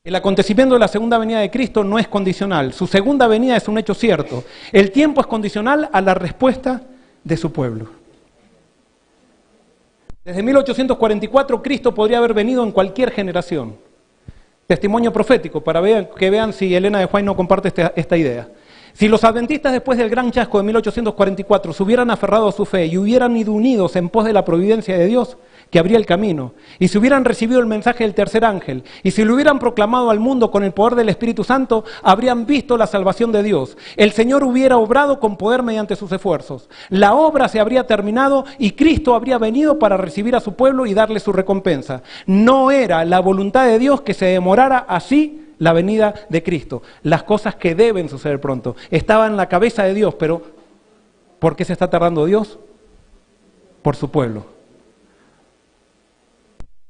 El acontecimiento de la segunda venida de Cristo no es condicional. Su segunda venida es un hecho cierto. El tiempo es condicional a la respuesta de su pueblo. Desde 1844 Cristo podría haber venido en cualquier generación. Testimonio profético, para que vean si Elena de White no comparte esta idea. Si los adventistas después del gran chasco de 1844 se hubieran aferrado a su fe y hubieran ido unidos en pos de la providencia de Dios, que abría el camino, y si hubieran recibido el mensaje del tercer ángel, y si lo hubieran proclamado al mundo con el poder del Espíritu Santo, habrían visto la salvación de Dios. El Señor hubiera obrado con poder mediante sus esfuerzos. La obra se habría terminado y Cristo habría venido para recibir a su pueblo y darle su recompensa. No era la voluntad de Dios que se demorara así la venida de Cristo. Las cosas que deben suceder pronto. Estaban en la cabeza de Dios, pero ¿por qué se está tardando Dios? Por su pueblo.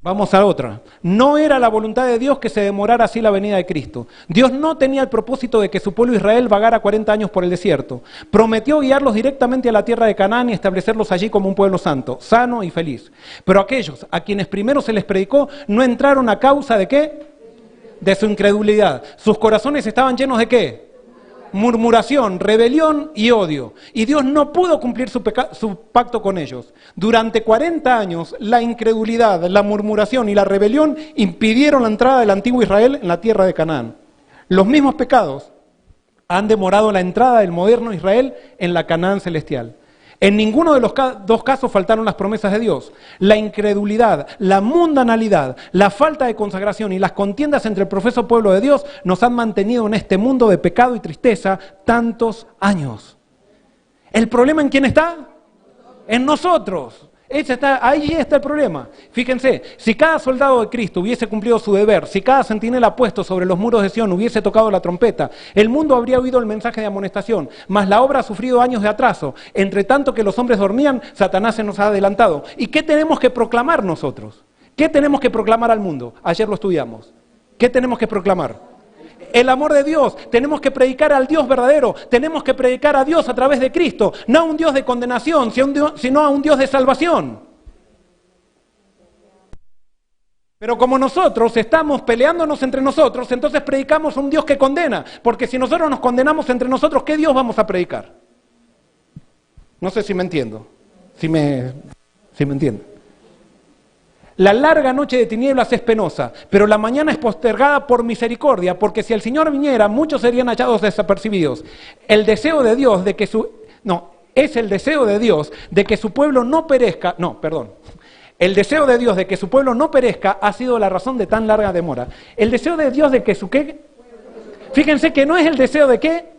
Vamos a otra. No era la voluntad de Dios que se demorara así la venida de Cristo. Dios no tenía el propósito de que su pueblo Israel vagara 40 años por el desierto. Prometió guiarlos directamente a la tierra de Canaán y establecerlos allí como un pueblo santo, sano y feliz. Pero aquellos a quienes primero se les predicó no entraron a causa ¿de qué? De su incredulidad. Sus corazones estaban llenos ¿de qué? Murmuración, rebelión y odio. Y Dios no pudo cumplir su pacto con ellos. Durante 40 años, la incredulidad, la murmuración y la rebelión impidieron la entrada del antiguo Israel en la tierra de Canaán. Los mismos pecados han demorado la entrada del moderno Israel en la Canaán celestial. En ninguno de los dos casos faltaron las promesas de Dios. La incredulidad, la mundanalidad, la falta de consagración y las contiendas entre el profeso pueblo de Dios nos han mantenido en este mundo de pecado y tristeza tantos años. ¿El problema en quién está? En nosotros. Ahí está el problema. Fíjense, si cada soldado de Cristo hubiese cumplido su deber, si cada centinela puesto sobre los muros de Sión hubiese tocado la trompeta, el mundo habría oído el mensaje de amonestación, mas la obra ha sufrido años de atraso. Entre tanto que los hombres dormían, Satanás se nos ha adelantado. ¿Y qué tenemos que proclamar nosotros? ¿Qué tenemos que proclamar al mundo? Ayer lo estudiamos. ¿Qué tenemos que proclamar? El amor de Dios. Tenemos que predicar al Dios verdadero. Tenemos que predicar a Dios a través de Cristo. No a un Dios de condenación, sino a un Dios de salvación. Pero como nosotros estamos peleándonos entre nosotros, entonces predicamos a un Dios que condena. Porque si nosotros nos condenamos entre nosotros, ¿qué Dios vamos a predicar? No sé si me entiendo. Si me entienden. La larga noche de tinieblas es penosa, pero la mañana es postergada por misericordia, porque si el Señor viniera, muchos serían hallados desapercibidos. El deseo de Dios de que es el deseo de Dios de que su pueblo no perezca, El deseo de Dios de que su pueblo no perezca ha sido la razón de tan larga demora. El deseo de Dios de que su ¿qué? Fíjense que no es el deseo de qué?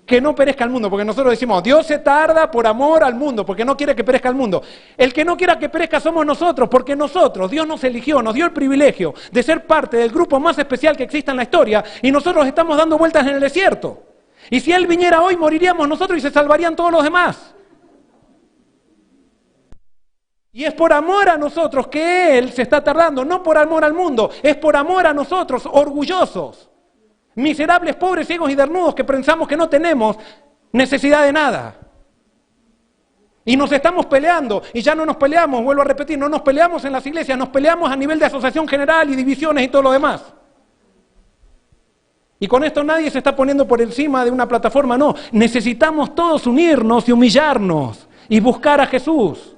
que no perezca el mundo, porque nosotros decimos, Dios se tarda por amor al mundo, porque no quiere que perezca el mundo. El que no quiera que perezca somos nosotros, porque nosotros, Dios nos eligió, nos dio el privilegio de ser parte del grupo más especial que exista en la historia, y nosotros estamos dando vueltas en el desierto. Y si Él viniera hoy, moriríamos nosotros y se salvarían todos los demás. Y es por amor a nosotros que Él se está tardando, no por amor al mundo, es por amor a nosotros, orgullosos. Miserables, pobres, ciegos y desnudos que pensamos que no tenemos necesidad de nada. Y nos estamos peleando, y ya no nos peleamos, vuelvo a repetir, no nos peleamos en las iglesias, nos peleamos a nivel de asociación general y divisiones y todo lo demás. Y con esto nadie se está poniendo por encima de una plataforma, no. Necesitamos todos unirnos y humillarnos y buscar a Jesús.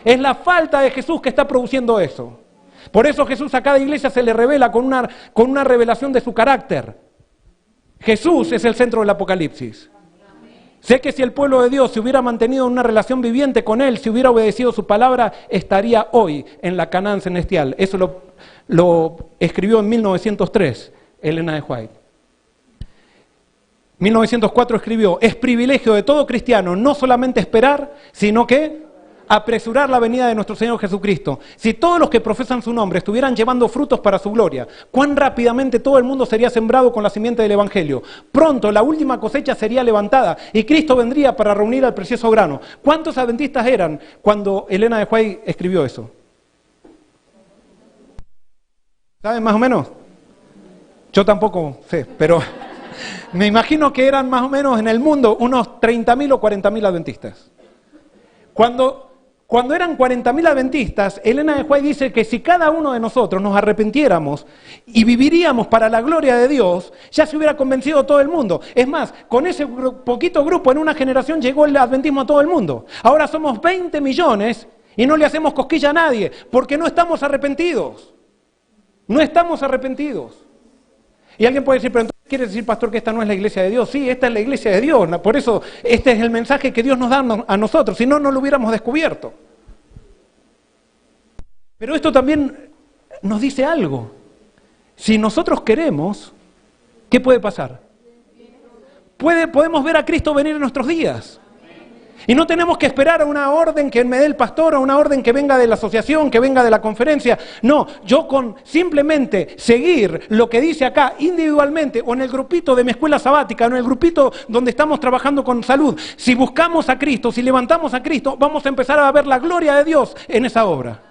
Es la falta de Jesús que está produciendo eso. Por eso Jesús a cada iglesia se le revela con una revelación de su carácter. Jesús es el centro del Apocalipsis. Sé que si el pueblo de Dios se hubiera mantenido en una relación viviente con Él, si hubiera obedecido su palabra, estaría hoy en la Canaán celestial. Eso lo escribió en 1903 Elena de White. 1904 escribió, es privilegio de todo cristiano no solamente esperar, sino que apresurar la venida de nuestro Señor Jesucristo. Si todos los que profesan su nombre estuvieran llevando frutos para su gloria, cuán rápidamente todo el mundo sería sembrado con la simiente del Evangelio. Pronto la última cosecha sería levantada y Cristo vendría para reunir al precioso grano. ¿Cuántos adventistas eran cuando Elena de White escribió eso? ¿Saben más o menos? Yo tampoco sé, pero me imagino que eran más o menos en el mundo unos 30.000 o 40.000 adventistas. Cuando eran 40.000 adventistas, Elena de White dice que si cada uno de nosotros nos arrepintiéramos y viviríamos para la gloria de Dios, ya se hubiera convencido todo el mundo. Es más, con ese poquito grupo en una generación llegó el adventismo a todo el mundo. Ahora somos 20 millones y no le hacemos cosquilla a nadie, porque no estamos arrepentidos. No estamos arrepentidos. Y alguien puede decir, pero entonces ¿quiere decir, pastor, que esta no es la iglesia de Dios? Sí, esta es la iglesia de Dios. Por eso este es el mensaje que Dios nos da a nosotros. Si no, no lo hubiéramos descubierto. Pero esto también nos dice algo. Si nosotros queremos, ¿qué puede pasar? Podemos ver a Cristo venir en nuestros días. Y no tenemos que esperar a una orden que me dé el pastor, a una orden que venga de la asociación, que venga de la conferencia. No, yo con simplemente seguir lo que dice acá individualmente o en el grupito de mi escuela sabática, o en el grupito donde estamos trabajando con salud, si buscamos a Cristo, si levantamos a Cristo, vamos a empezar a ver la gloria de Dios en esa obra.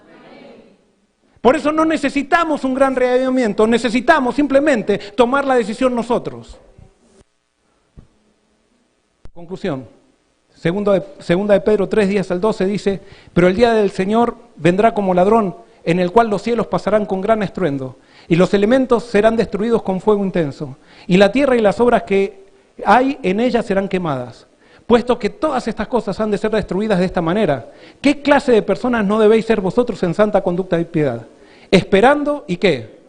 Por eso no necesitamos un gran reavivamiento, necesitamos simplemente tomar la decisión nosotros. Conclusión. Segunda de Pedro 3, 10 al 12 dice, pero el día del Señor vendrá como ladrón, en el cual los cielos pasarán con gran estruendo, y los elementos serán destruidos con fuego intenso, y la tierra y las obras que hay en ella serán quemadas. Puesto que todas estas cosas han de ser destruidas de esta manera, ¿qué clase de personas no debéis ser vosotros en santa conducta y piedad? Esperando, ¿y qué?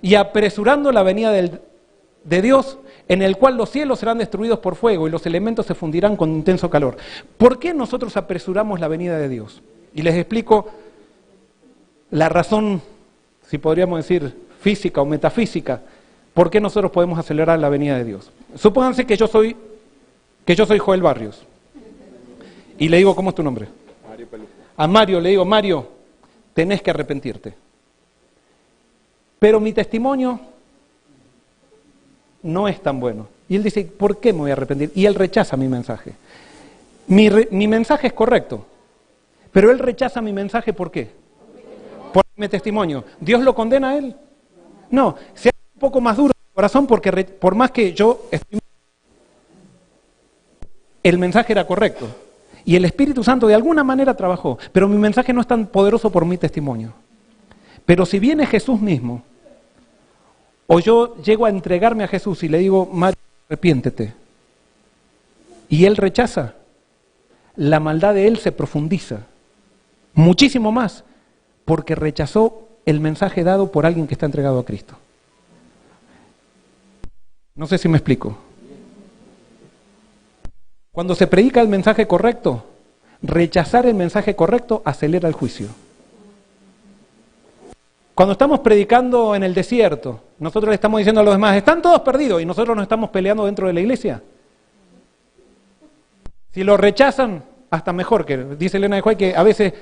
Y apresurando la venida de Dios, en el cual los cielos serán destruidos por fuego y los elementos se fundirán con intenso calor. ¿Por qué nosotros apresuramos la venida de Dios? Y les explico la razón, si podríamos decir, física o metafísica, por qué nosotros podemos acelerar la venida de Dios. Supónganse que yo soy Joel Barrios. Y le digo, ¿cómo es tu nombre? Mario Peluca. A Mario le digo, Mario, tenés que arrepentirte. Pero mi testimonio no es tan bueno. Y él dice, ¿por qué me voy a arrepentir? Y él rechaza mi mensaje. Mi mensaje es correcto, pero él rechaza mi mensaje, ¿por qué? Por mi testimonio. ¿Dios lo condena a él? No, se hace un poco más duro el corazón porque por más que yo el mensaje era correcto. Y el Espíritu Santo de alguna manera trabajó, pero mi mensaje no es tan poderoso por mi testimonio. Pero si viene Jesús mismo, o yo llego a entregarme a Jesús y le digo, Mario, arrepiéntete, y él rechaza, la maldad de él se profundiza muchísimo más, porque rechazó el mensaje dado por alguien que está entregado a Cristo. No sé si me explico. Cuando se predica el mensaje correcto, rechazar el mensaje correcto acelera el juicio. Cuando estamos predicando en el desierto, nosotros le estamos diciendo a los demás, están todos perdidos, y nosotros nos estamos peleando dentro de la iglesia. Si lo rechazan, hasta mejor, que dice Elena de White que a veces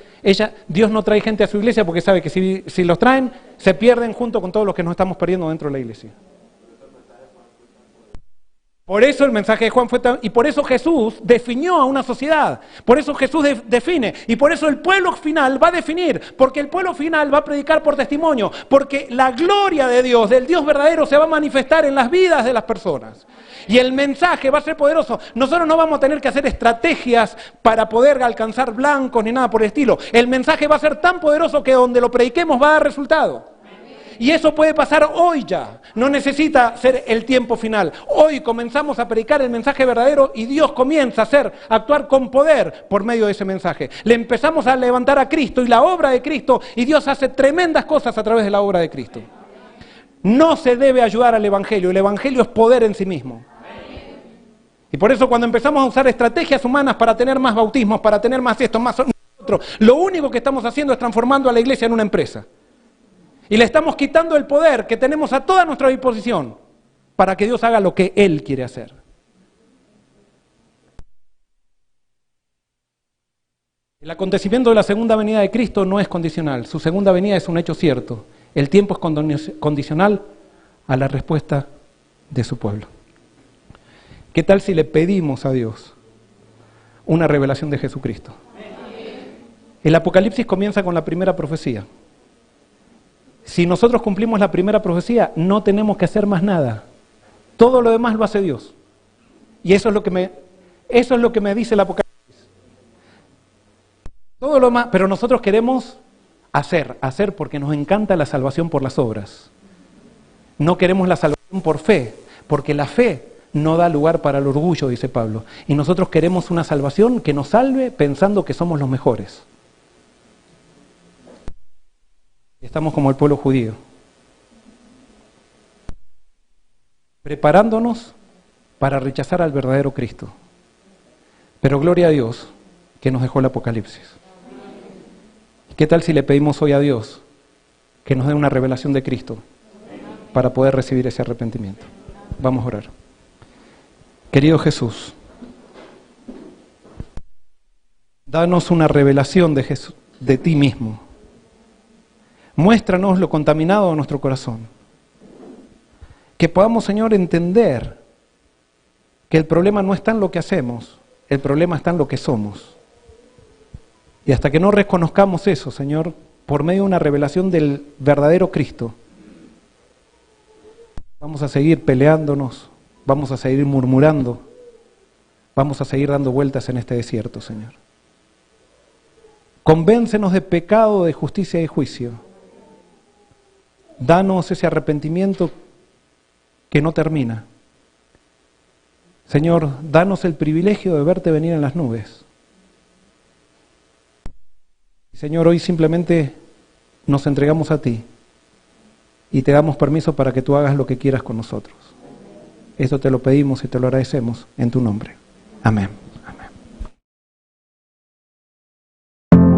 Dios no trae gente a su iglesia porque sabe que si los traen, se pierden junto con todos los que nos estamos perdiendo dentro de la iglesia. Por eso el mensaje de Juan fue tan... Y por eso Jesús definió a una sociedad. Por eso Jesús define. Y por eso el pueblo final va a definir. Porque el pueblo final va a predicar por testimonio. Porque la gloria de Dios, del Dios verdadero, se va a manifestar en las vidas de las personas. Y el mensaje va a ser poderoso. Nosotros no vamos a tener que hacer estrategias para poder alcanzar blancos ni nada por el estilo. El mensaje va a ser tan poderoso que donde lo prediquemos va a dar resultado. Y eso puede pasar hoy ya, no necesita ser el tiempo final. Hoy comenzamos a predicar el mensaje verdadero y Dios comienza a actuar con poder por medio de ese mensaje. Le empezamos a levantar a Cristo y la obra de Cristo y Dios hace tremendas cosas a través de la obra de Cristo. No se debe ayudar al Evangelio, el Evangelio es poder en sí mismo. Y por eso cuando empezamos a usar estrategias humanas para tener más bautismos, para tener más esto, más otro, lo único que estamos haciendo es transformando a la iglesia en una empresa. Y le estamos quitando el poder que tenemos a toda nuestra disposición para que Dios haga lo que Él quiere hacer. El acontecimiento de la segunda venida de Cristo no es condicional. Su segunda venida es un hecho cierto. El tiempo es condicional a la respuesta de su pueblo. ¿Qué tal si le pedimos a Dios una revelación de Jesucristo? El Apocalipsis comienza con la primera profecía. Si nosotros cumplimos la primera profecía, no tenemos que hacer más nada. Todo lo demás lo hace Dios. Y eso es lo que me dice el Apocalipsis. Todo lo demás, pero nosotros queremos hacer porque nos encanta la salvación por las obras. No queremos la salvación por fe, porque la fe no da lugar para el orgullo, dice Pablo. Y nosotros queremos una salvación que nos salve pensando que somos los mejores. Estamos como el pueblo judío, preparándonos para rechazar al verdadero Cristo. Pero gloria a Dios que nos dejó el Apocalipsis. ¿Qué tal si le pedimos hoy a Dios que nos dé una revelación de Cristo para poder recibir ese arrepentimiento? Vamos a orar. Querido Jesús, danos una revelación de ti mismo. Muéstranos lo contaminado de nuestro corazón. Que podamos, Señor, entender que el problema no está en lo que hacemos, el problema está en lo que somos. Y hasta que no reconozcamos eso, Señor, por medio de una revelación del verdadero Cristo, vamos a seguir peleándonos, vamos a seguir murmurando, vamos a seguir dando vueltas en este desierto, Señor. Convéncenos de pecado, de justicia y de juicio. Danos ese arrepentimiento que no termina. Señor, danos el privilegio de verte venir en las nubes. Señor, hoy simplemente nos entregamos a ti y te damos permiso para que tú hagas lo que quieras con nosotros. Esto te lo pedimos y te lo agradecemos en tu nombre. Amén.